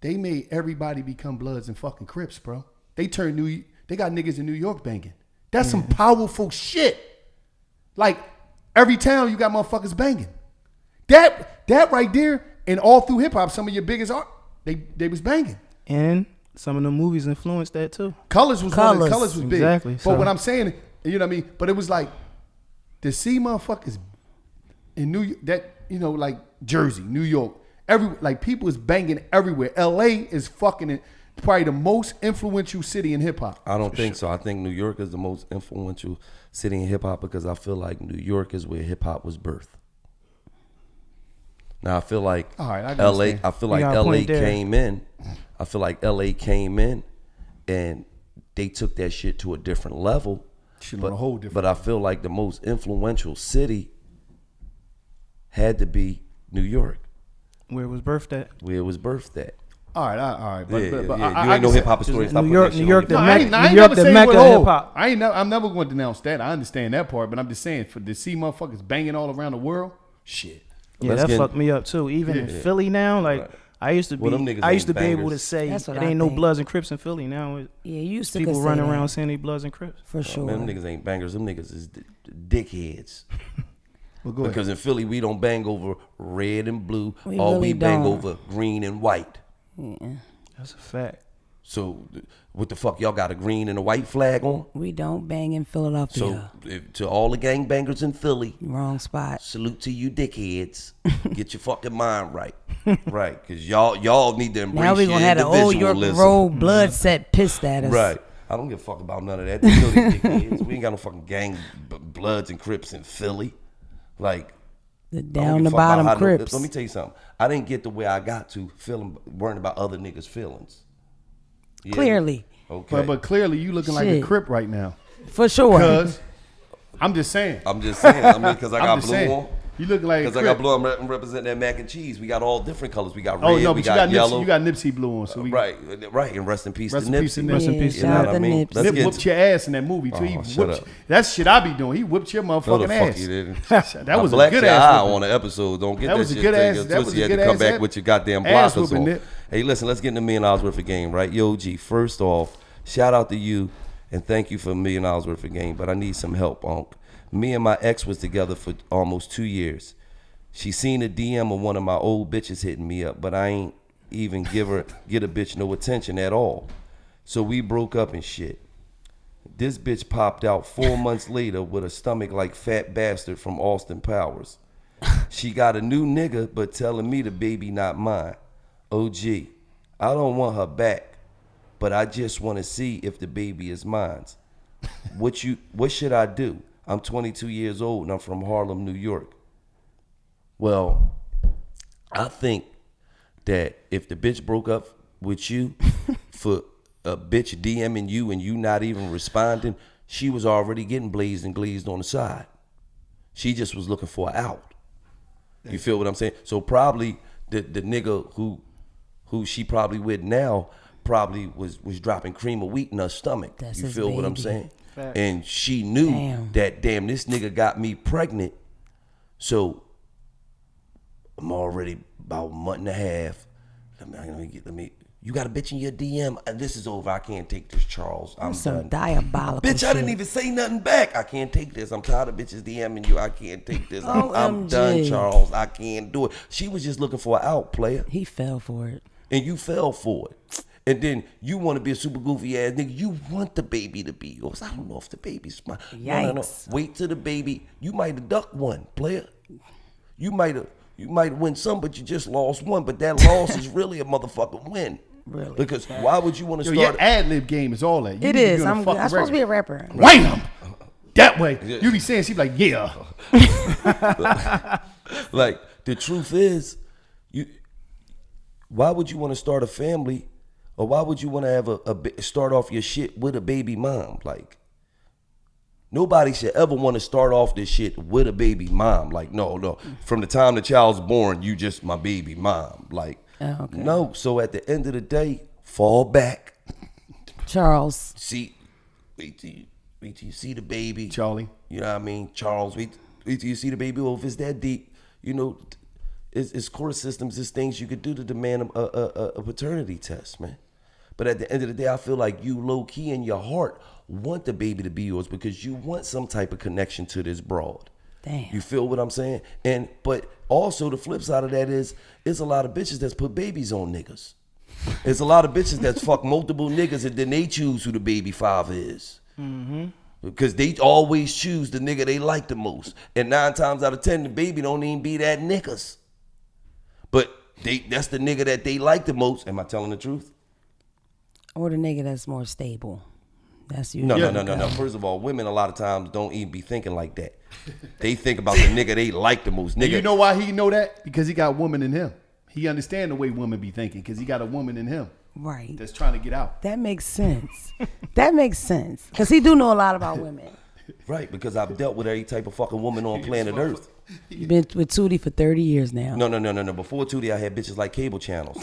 they made everybody become Bloods and fucking Crips, bro. They got niggas in New York banging. That's some powerful shit. Like, every town you got motherfuckers banging. That right there, and all through hip hop, some of your biggest art, they was banging. And some of the movies influenced that too. Colors was big. Exactly. But So- what I'm saying, you know what I mean? But it was like to see motherfuckers in like Jersey, New York, people is banging everywhere. LA is fucking probably the most influential city in hip hop. I don't think so. I think New York is the most influential city in hip hop because I feel like New York is where hip hop was birthed. Now I feel like All right, I can LA. understand. I feel You like got a LA point there. came in. I feel like LA came in, and they took that shit to a different level. Shit on a whole different But I feel like the most influential city had to be New York, Where it was birthed at. where it was birthed at. All right. But Yeah, but yeah. I You ain't no can hip hop say- historian. New Stop putting York- that New shit York, on the your- No, I ain't New never York, the saying Mecca what of all. hip-hop. I'm never going to denounce that. I understand that part, but I'm just saying to see motherfuckers banging all around the world, shit. Yeah, Let's that get- fucked me up too. Even in Yeah. Philly now, like Right. I used to Well, them be, niggas I used to ain't be able to bangers. say That's it what I ain't no think. Bloods and Crips in Philly now. Yeah, you used to People could say running that, around saying they Bloods and Crips. for sure. Man, them niggas ain't bangers. Them niggas is dickheads. Well, go ahead. Because in Philly, we don't bang over red and blue. We All really we bang don't. over green and white. That's a fact. So what the fuck y'all got a green and a white flag on? We don't bang in Philadelphia. So to all the gangbangers in Philly, Wrong spot. salute to you dickheads. Get your fucking mind right. Right. Because y'all need to embrace Now we your gonna have the old York individualism. Road blood set pissed at us. Right. I don't give a fuck about none of that. They know they dickheads. We ain't got no fucking gang Bloods and Crips in Philly. Like, The I don't down give the a fuck about bottom how Crips. Let me tell you something. I didn't get the way I got to feeling worrying about other niggas' feelings. Yeah. Clearly, Okay. But clearly you looking like a Shit. Crip right now. for sure. Because I'm just saying. I'm just saying. I mean, because I I'm got just blue saying. on. You looking like a Because I Crip. got blue. I'm representing that mac and cheese. We got all different colors. We got red. Oh no, we but you got yellow. Nipsey. You got Nipsey blue on. So we right. And rest in peace Rest to in peace to Nipsey. Nipsey. Rest in Yeah, peace to shout You know out what I to mean? Nipsey. Let's Nip get whooped your ass in that movie too. Oh, He shut whooped up. That's shit I be doing. He whooped your No, the motherfucking fuck ass. you didn't. That was a black good your ass eye whooping. on the episode. Don't get That that, was a shit good taken ass- that was twisted. a You had to good come ass back ass- with your goddamn ass blockers whooping, on. Nip. Hey, listen, let's get in $1 million worth of game, right? Yo, G, first off, shout out to you and thank you for $1 million worth of game, but I need some help, Unc. Me and my ex was together for almost 2 years. She seen a DM of one of my old bitches hitting me up, but I ain't even get a bitch no attention at all. So we broke up and shit. This bitch popped out 4 months later with a stomach like Fat Bastard from Austin Powers. She got a new nigga, but telling me the baby not mine. OG, I don't want her back, but I just want to see if the baby is mine. What should I do? I'm 22 years old and I'm from Harlem, New York. Well, I think that if the bitch broke up with you for a bitch DMing you and you not even responding, she was already getting blazed and glazed on the side. She just was looking for an out. You feel what I'm saying? So probably the nigga who she probably with now probably was dropping cream of wheat in her stomach. That's you his feel what I'm baby. saying? Fact. And she knew that, damn, this nigga got me pregnant. So I'm already about a month and a half. Let me. You got a bitch in your DM. This is over. I can't take this, Charles. I'm Some done. diabolical Bitch, I didn't shit. even say nothing back. I can't take this. I'm tired of bitches DMing you. I can't take this. I'm OMG. done, Charles. I can't do it. She was just looking for an out, player. He fell for it. And you fell for it. And then you want to be a super goofy ass nigga. You want the baby to be yours. I don't know if the baby's mine. No. Yikes. Wait till the baby. You might have ducked one, player. You might win some, but you just lost one. But that loss is really a motherfucking win. Really? Because why would you want to Yo, start? your ad lib game is all that. You It need to is. be on I'm a fucking supposed to be record. a rapper. Wham! That way. You be saying, she be like, yeah. Like, the truth is, why would you want to start a family, or why would you want to have start off your shit with a baby mom? Like, nobody should ever want to start off this shit with a baby mom. Like, no. From the time the child's born, you just my baby mom. Like, okay. no. So at the end of the day, fall back. Charles. Wait till you see the baby. Charlie. You know what I mean? Charles, wait till you see the baby. Well, if it's that deep, you know, it's court systems, it's things you could do to demand a paternity test, man. But at the end of the day, I feel like you low key in your heart want the baby to be yours because you want some type of connection to this broad. Damn. You feel what I'm saying? But also the flip side of that is, it's a lot of bitches that's put babies on niggas. There's a lot of bitches that's fuck multiple niggas and then they choose who the baby father is. Mm-hmm. Because they always choose the nigga they like the most. And 9 times out of 10, the baby don't even be that niggas. But that's the nigga that they like the most. Am I telling the truth? Or the nigga that's more stable. That's you. No. First of all, women a lot of times don't even be thinking like that. They think about the nigga they like the most. Nigga, And you know why he know that? Because he got a woman in him. He understand the way women be thinking because he got a woman in him Right. that's trying to get out. That makes sense. That makes sense. Because he do know a lot about women. right, because I've dealt with every type of fucking woman on planet Earth. You've been with Tootie for 30 years now. No. Before Tootie, I had bitches like cable channels.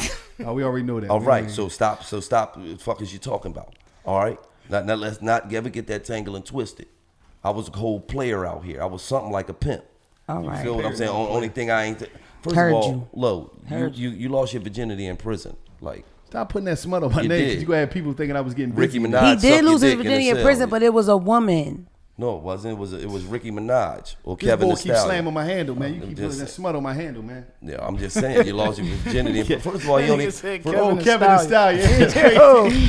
Oh, we already know that. All right, so stop. What the fuck is you talking about? All right, now let's not ever get that tangled and twisted. I was a whole player out here. I was something like a pimp. All You right. feel what I'm saying? Only thing I ain't. First Heard of all, you. Lo, Heard you lost your virginity in prison. Like, Stop putting that smut on my You name did. because you gonna have people thinking I was getting Ricky busy. Minaj. He did suck lose your his dick virginity in in the prison, cell. but it was a woman. No, it wasn't. It was Ricky Minaj or This Kevin boy the keeps Stallion. slamming my handle, man. You I'm keep just putting that smut on my handle, man. Yeah, I'm just saying you lost your virginity. First of all, you only. Oh, Kevin the Stallion. That's crazy.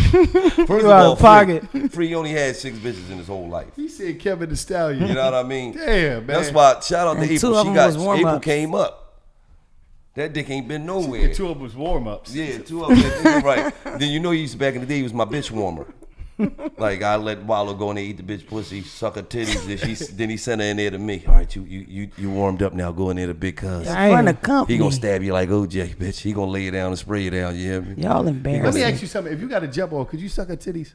First of You out all, of pocket. Free only had 6 bitches in his whole life. He said Kevin the Stallion. You know what I mean? Damn, man. That's why. Shout out to And April. 2 of She them got was warm-ups. April came up. That dick ain't been nowhere. 2 of them was warm-ups. Yeah, 2 of them. Right. Then you know he used to, back in the day, he was my bitch warmer. Like I let Wallow go in there, eat the bitch pussy, suck her titties. Then he sent her in there to me. All right, you warmed up now. Go in there to Big Cuz. In front of company. He gonna stab you like OJ, bitch. He gonna lay you down and spray you down. You hear me? Y'all Let me embarrassing. ask you something. If you got a jump off, could you suck her titties?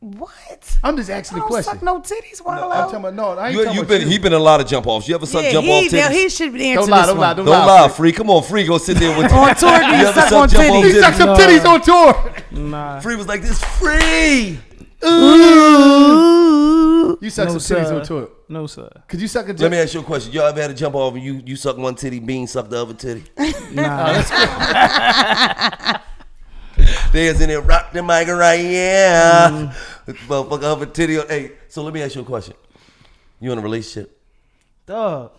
What? I'm just asking I the don't question. suck no titties, Wallow. I'm talking about, no, I ain't talking about He been in a lot of jump offs. You ever suck yeah, jump off titties? he should be answering Don't lie, this don't lie, one. don't Don't lie. lie, Free. Come on, Free. Go sit there with On tour, do you ever suck on jump off titties? He sucked some No. titties on tour. Nah. Free was like this. Free. Ooh. You suck No, some titties sir. on tour. No, sir. Could you suck a Let jump? me ask you a question. Y'all ever had a jump off and you suck one titty, Bean suck the other titty? Nah. There's in there, rock the mic right here. Motherfucker other titty. Hey, so let me ask you a question. You in a relationship? Dog.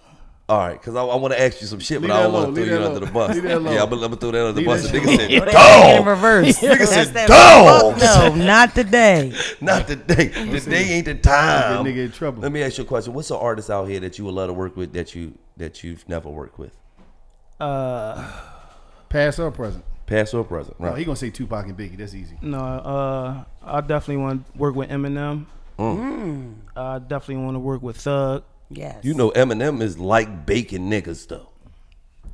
All right, because I want to ask you some shit, but Leave I don't that want to low, throw leave you that under the low. bus. Leave that low. Yeah, I'm gonna throw that under the Leave bus. that And nigga shit. said, In dog. reverse. Nigga said, that dog. No, not today. Not today. Today ain't the Get time. nigga in trouble. Let me ask you a question. What's an artist out here that you would love to work with that you've never worked with? Past or present? Past or present? No, Right. he gonna say Tupac and Biggie. That's easy. No, I definitely want to work with Eminem. I definitely want to work with Thug. Yes. You know Eminem is like baking niggas though.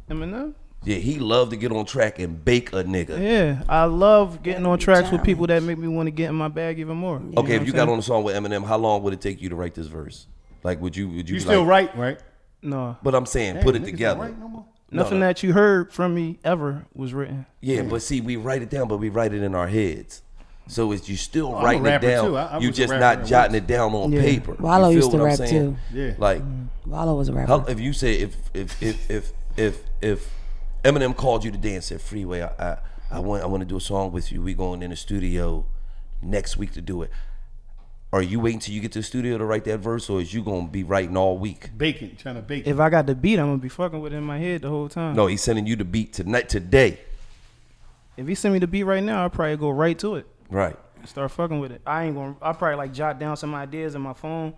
Eminem? Yeah, he love to get on track and bake a nigga. Yeah, I love getting on tracks with challenge. people that make me want to get in my bag even more. You know Okay, what if I'm you got saying? on a song with Eminem, how long would it take you to write this verse? Like, would you You be still like, right? No, But I'm saying, Damn, put it niggas don't together. write no more? nothing no. that you heard from me ever was written. Yeah, but see, we write it down, but we write it in our heads. So it's you still I'm a writing it rapper, down. too. I You was a just rapper not at jotting once. it down on Yeah. paper. Wallow You feel used to what I'm rap, saying? too. Yeah. Like, Wallow was a rapper. how, if you say if Eminem called you today and said, "Freeway, I want to do a song with you. We going in the studio next week to do it." Are you waiting till you get to the studio to write that verse, or is you gonna be writing all week? Baking, trying to bake. If I got the beat, I'm gonna be fucking with it in my head the whole time. No, he's sending you the beat today. If he send me the beat right now, I'll probably go right to it. Right. Start fucking with it. I'll probably like jot down some ideas in my phone,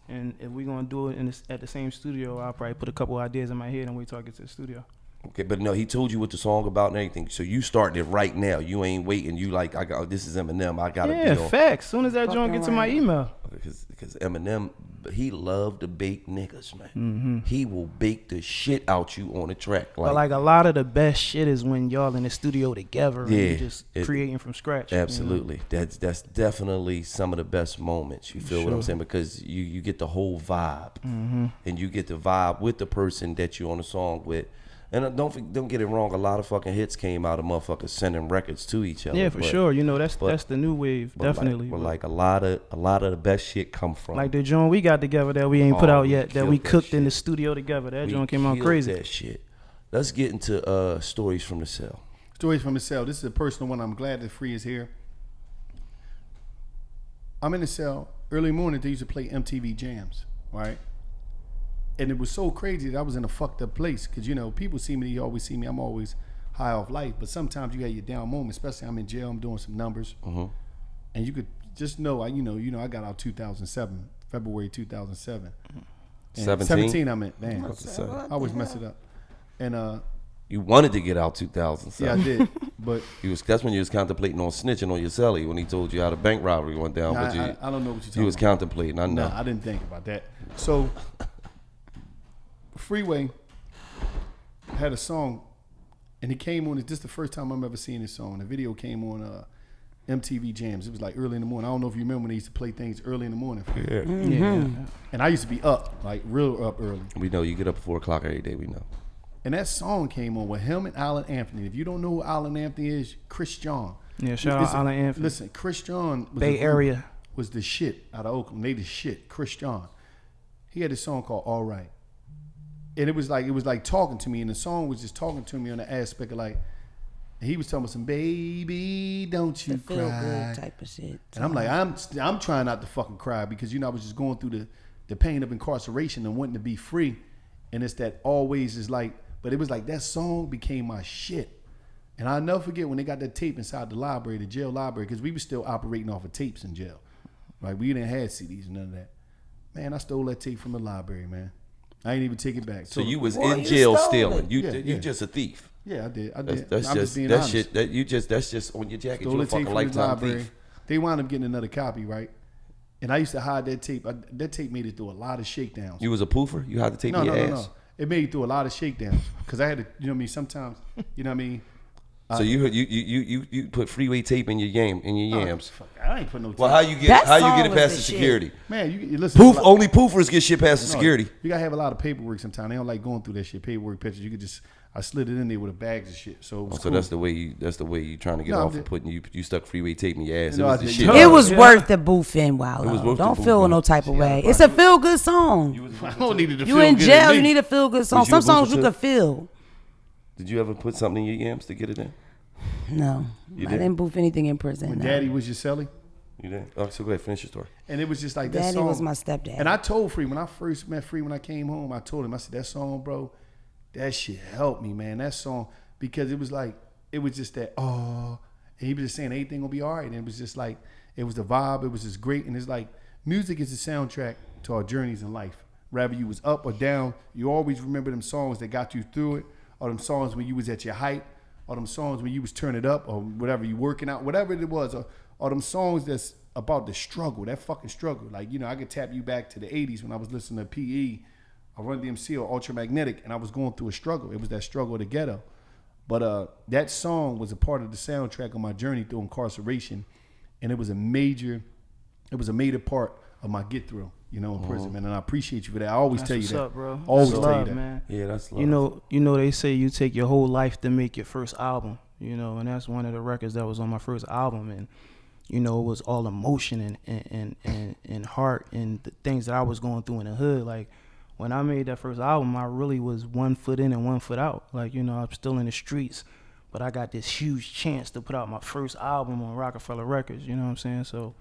and if we gonna do it at the same studio, I'll probably put a couple ideas in my head and wait till I get to the studio. Okay, but no, he told you what the song about and everything. So you starting it right now. You ain't waiting. You like, I got this is Eminem. I gotta Yeah, be on. facts. Soon as that joint Fucking get to my right. email. Because Eminem, he loved to bake niggas, man. Mm-hmm. He will bake the shit out you on the track. But like a lot of the best shit is when y'all in the studio together and Yeah, you just it- creating from scratch. you know? absolutely, that's definitely some of the best moments. You feel what I'm saying? Because you get the whole vibe, Mm-hmm. and you get the vibe with the person that you're on the song with. And don't get it wrong. A lot of fucking hits came out of motherfuckers sending records to each other. Yeah, for but- sure. You know that's but- the new wave, but definitely. But But like a lot of the best shit come from like the joint we got together that we ain't put Oh, out we yet, that killed we that cooked in shit. the studio together. That We joint came out killed crazy. That shit. Let's get into stories from the cell. Stories from the cell. This is a personal one. I'm glad that Free is here. I'm in the cell early morning. They used to play MTV Jams, right? And it was so crazy that I was in a fucked up place because people see me. They always see me. I'm always high off life, but sometimes you got your down moments. Especially I'm in jail. I'm doing some numbers, and you could just know. I got out 2007, February 2007. And 17? 17. I meant, damn. So, I always mess it up. And you wanted to get out 2007. yeah, I did, but. That's when you was contemplating on snitching on your celly when he told you how the bank robbery went down. Nah, but you, I don't know what you're talking you was about. contemplating. I know. No, I didn't think about that. So, Freeway had a song, and he came on. This is the first time I'm ever seeing this song. The video came on MTV Jams. It was like early in the morning. I don't know if you remember when they used to play things early in the morning. Yeah. Yeah. And I used to be up, like real up early. We know you get up at 4 o'clock every day. We know. And that song came on with him and Alan Anthony. If you don't know who Alan Anthony is, Chris John. Yeah, shout out Listen- Alan Anthony. Listen, Chris John was Bay Area. was the shit out of Oakland. They the shit. Chris John. He had this song called All Right. And it was like talking to me, and the song was just talking to me on the aspect of like, and he was talking about some baby, don't you The feel cry. good type of shit. And I'm like, I'm trying not to fucking cry because I was just going through the pain of incarceration and wanting to be free. And it's that always is like, but it was like that song became my shit. And I'll never forget when they got that tape inside the library, the jail library, because we were still operating off of tapes in jail. Like we didn't have CDs and none of that. Man, I stole that tape from the library, man. I ain't even take it back. So you was Boy, in you jail stole stealing. it. You Yeah, you yeah. just a thief. Yeah, I did. That's I'm just being that honest. shit. That's just on your jacket. Stole You a the tape fucking from the lifetime library. thief. They wound up getting another copy, right? And I used to hide that tape. That tape made it through a lot of shakedowns. You was a poofer. You had to take No, your no, ass. no, no. It made it through a lot of shakedowns because I had to, you know what I mean? Sometimes, you know what I mean? So you put freeway tape in your yams. Fuck, I ain't put no tape. Well, how you get That it song past was the the shit. security? Man, you listen. Poof. Only poofers get shit past the security. You gotta have a lot of paperwork sometimes. They don't like going through that shit. Paperwork pictures. You could just, I slid it in there with a bags of shit. So it was So cool. that's the way you trying to get No, off I'm of putting you stuck freeway tape in your ass. No, it I was the did. shit. Yeah. It was Yeah. worth the booth in, wow. It was worth the Don't booth feel in. no type of way. It's a feel good song. I don't need it to You feel in good jail, at you me. need a feel good song. Was you a Some songs boofer you too? could feel. Did you ever put something in your yams to get it in? No, You I did? didn't boof anything in prison. When no. Daddy was your celly? You did? Oh, so go ahead, finish your story. And it was just like that Daddy song. was my stepdad. And I told Free, when I first met Free, when I came home, I told him, I said, that song, bro, that shit helped me, man. That song, because it was like, it was just that, oh, and he was just saying everything gonna be all right. And it was just like, it was the vibe, it was just great. And it's like, music is the soundtrack to our journeys in life. Whether you was up or down, you always remember them songs that got you through it, or them songs when you was at your height, or them songs when you was turning up, or whatever, you working out, whatever it was, or them songs that's about the struggle, that fucking struggle. Like, you know, I could tap you back to the 80s when I was listening to PE, or Run DMC, or Ultramagnetic, and I was going through a struggle. It was that struggle of the ghetto. But that song was a part of the soundtrack of my journey through incarceration, and it was a major part of my get through, you know, in prison, man. And I appreciate you for that. I always That's tell you what's that. up, bro. Always That's tell you love, that. man. Yeah, that's love. You know, they say you take your whole life to make your first album, you know, and that's one of the records that was on my first album. And, you know, it was all emotion and heart and the things that I was going through in the hood. Like, when I made that first album, I really was 1 foot in and 1 foot out. Like, you know, I'm still in the streets, but I got this huge chance to put out my first album on Rockefeller Records, you know what I'm saying? So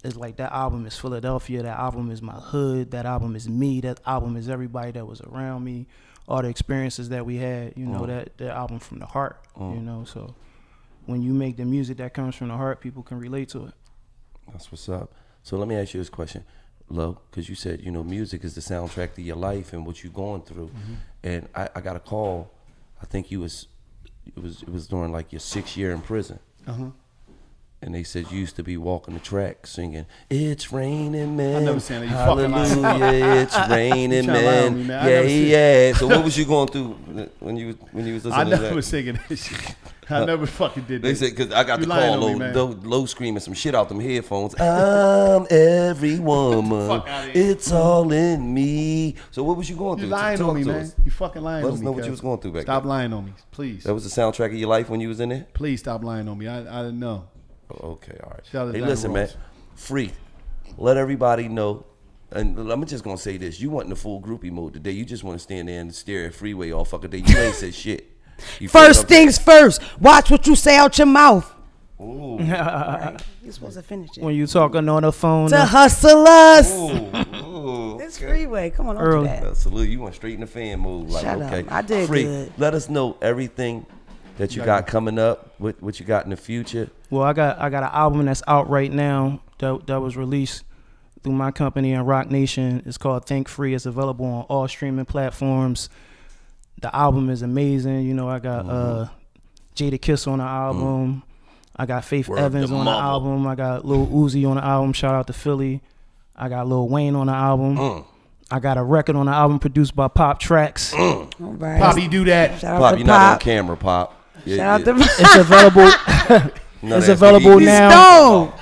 it's like, that album is Philadelphia, that album is my hood, that album is me, that album is everybody that was around me, all the experiences that we had, you know, that album from the heart, you know. So when you make the music that comes from the heart, people can relate to it. That's what's up. So let me ask you this question, Lo, because you said, you know, music is the soundtrack to your life and what you're going through. And I got a call, I think it was during like your 6th year in prison. And they said you used to be walking the track singing, "It's raining men, I never seen that. You fucking lying. hallelujah, it's raining trying to lie on men, me, man. I yeah, never seen- yeah." So what was you going through when you was listening I to never that? was singing that shit. I never fucking did that. They said, because I got You the lying call, on me, low screaming some shit out them headphones. I'm every woman. Fuck outta here. It's all in me. So what was you going You through? lying Talk on me, to man. us. You fucking lying Let on us me. know what cuz. you was going through back Stop then. lying on me, please. That was the soundtrack of your life when you was in there? Please stop lying on me. I didn't know. Oh, okay, all right. Shout out to Hey, Diana listen, man. Ross. Free. Let everybody know. And I'm just going to say this. You wasn't in the full groupie mode today. You just want to stand there and stare at Freeway all fucking day. You ain't said shit. You feel First what I'm things first. Watch what you say out your mouth. saying? Ooh. Right. You're supposed to finish it. When you talking on the phone, To hustle us. Ooh. It's Freeway. Come on, don't Early. do that. Salute. You went straight in the fan mode. Like, Shut up. okay. I did Free. good. Let us know everything that you got coming up, what you got in the future. well, I got an album that's out right now that was released through my company and Rock Nation. It's called Think Free. It's available on all streaming platforms. The album is amazing. You know, I got Jada Kiss on the album. I got Faith Word Evans to on the mama. album. I got Lil Uzi on the album. Shout out to Philly. I got Lil Wayne on the album. I got a record on the album produced by Pop Tracks. All right. Poppy, do that. Shout out Pop, to you're not on Pop. camera, Pop. Yeah, Shout out yeah. to It's available. No, It's that's available what he- now. Stone.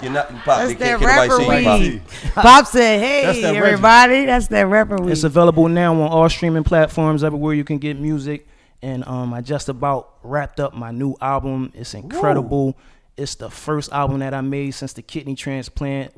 You're not, Pop. That's They that can't nobody rapper say you, Pop. weed. Pop said, That's hey, that Reggie. everybody. That's that rapper weed. It's available now on all streaming platforms, everywhere you can get music. And I just about wrapped up my new album. It's incredible. It's the first album that I made since the kidney transplant.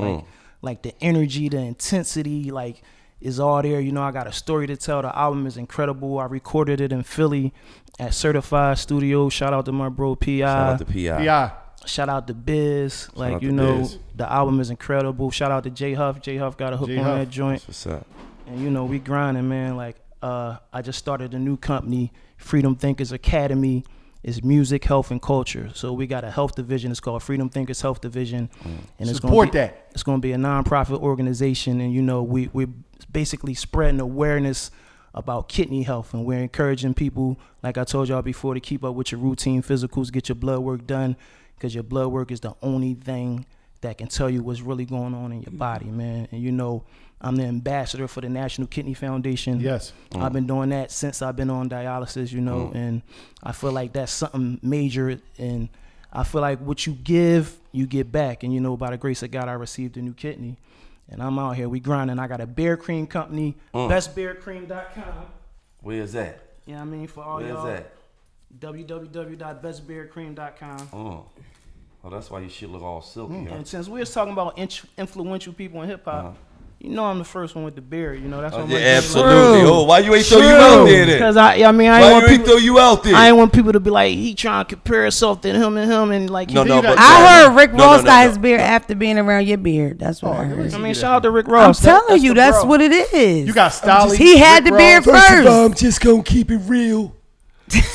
Like the energy, the intensity, like is all there. You know, I got a story to tell. The album is incredible. I recorded it in Philly at Certified Studios. Shout out to my bro P.I. Shout out to P.I. Yeah. Shout out to Biz. Like, out you to know, Biz. the album is incredible. Shout out to J Huff. J Huff got a hook J on Huff. that joint. What's up? And you know, we grinding, man. Like, I just started a new company, Freedom Thinkers Academy. It's music, health, and culture. So we got a health division. It's called Freedom Thinkers Health Division. And it's Support gonna be, that. It's going to be a nonprofit organization. And, you know, we're basically spreading awareness about kidney health. And we're encouraging people, like I told y'all before, to keep up with your routine physicals, get your blood work done, because your blood work is the only thing that can tell you what's really going on in your body, man. And, you know, I'm the ambassador for the National Kidney Foundation. Yes. I've been doing that since I've been on dialysis, you know, and I feel like that's something major. And I feel like what you give, you get back. And, you know, by the grace of God, I received a new kidney. And I'm out here. We grinding. I got a bear cream company, bestbearcream.com. Where's that? You know what I mean? For all Where's y'all, that? www.bestbearcream.com. Oh, that's why your shit look all silky. Huh? And since we was talking about influential people in hip hop, You know I'm the first one with the beard. You know that's what Yeah, I'm absolutely. True. Oh, why you ain't throw you out there then? Because I mean, I Why ain't want you ain't people. throw you out there? I ain't want people to be like he trying to compare himself to him and like. No, he- no, but I heard Rick No, Ross no, got no. his beard after being around your beard. That's what I heard. listen. I mean, shout out to Rick I'm Ross. telling you, the that's bro. what it is. You got Stolly. He had Rick the beard Ross. first. I'm just gonna keep it real.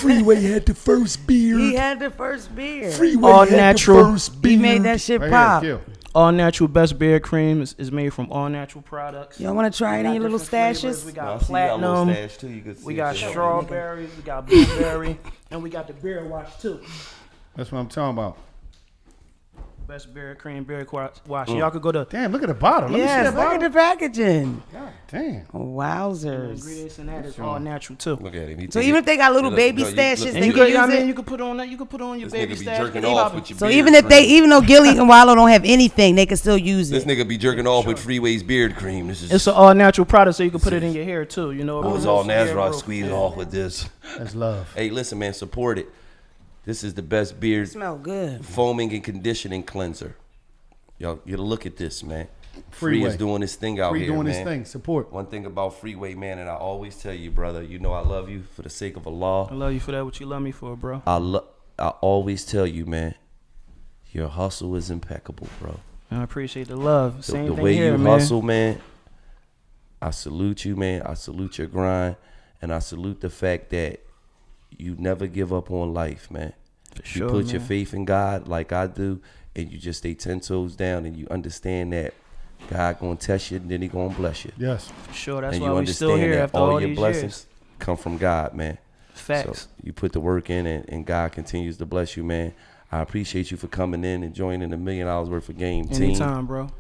Freeway had the first beard. He had the first beard. Freeway All had natural. the first He beard. made that shit Right pop. here, kill. All natural best beard cream is made from all natural products. Y'all want to try it in your little stashes? We I got see you got a little platinum. stash too. You can see We got it. strawberries. We got blueberry, and we got the beard wash too. That's what I'm talking about. Best beard cream, beard wash. Y'all could go to Damn, look at the bottom. Let me see Yes, that look at bottom. the packaging. God damn. Wowzers. ingredients in that is all natural too. Look at him. He So take even it- if they got little look, baby look, stashes, look, they And you can could, I use mean, it. you could put on that. You could put on your This baby nigga be stash. jerking They off about with your So beard even if cream. even though Gilly and Wallow don't have anything, they can still use This it. nigga be jerking off with Freeway's beard cream. This is It's an all natural product, so you can put it in your hair too. You know, it was all Nazareth squeezed off with this. That's love. Hey, listen, man, support it. This is the best beard Smell good. foaming and conditioning cleanser. Y'all, you look at this, man. Free Freeway. is doing his thing out Free here, doing man. his thing. Support. One thing about Freeway, man, and I always tell you, brother, you know I love you for the sake of Allah. I love you for that. What you love me for, bro? I always tell you, man, your hustle is impeccable, bro. I appreciate the love. The, Same the thing way here, you man. hustle, man, I salute you, man. I salute your grind, and I salute the fact that you never give up on life, man. For You sure, put your man. faith in God like I do, and you just stay 10 toes down, and you understand that God gonna test you, and then He gonna bless you. Yes. For sure. That's and why you we still understand here that after all all your these blessings years. come from God, man. Facts. So you put the work in, and God continues to bless you, man. I appreciate you for coming in and joining the $1 million worth of game team. Anytime, bro.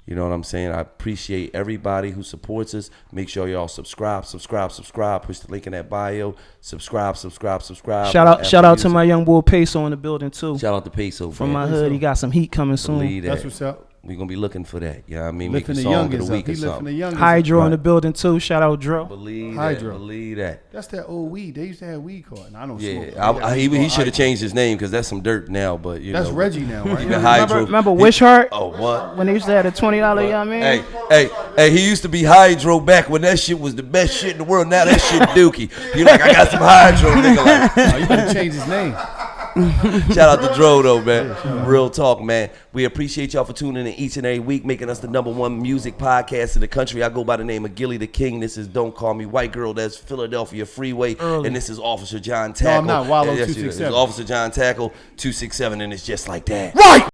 You know what I'm saying? I appreciate everybody who supports us. Make sure y'all subscribe. Push the link in that bio. Subscribe. Shout out to my young boy Peso in the building too. Shout out to Peso, From man. my hood, he got some heat coming soon. Believe that. That's what's up. We're going to be looking for that. You know what I mean? Lifting Make the a song of youngest the up. week He or lifting the something. youngest Hydro up. in the building too. Shout out Dro. Believe Hydro. that. Believe that. That's that old weed. They used to have weed card. And I don't smoke. Yeah, he should have changed his name because that's some dirt now. But you That's know, Reggie now, right? Even Hydro. Remember Wishart Oh, what? when they used to have the $20? You know what I mean? Hey, he used to be Hydro back when that shit was the best shit in the world. Now that shit dookie. He like, I got some Hydro, nigga. Like, Oh, you better change his name. shout out to Dro, though, man. Real talk, man. We appreciate y'all for tuning in each and every week, making us the #1 music podcast in the country. I go by the name of Gilly the King. This is Don't Call Me White Girl. That's Philadelphia Freeway. Early. And this is Officer John Tackle. I'm not. Wallow Yes, 267. Officer John Tackle 267, and it's just like that. Right!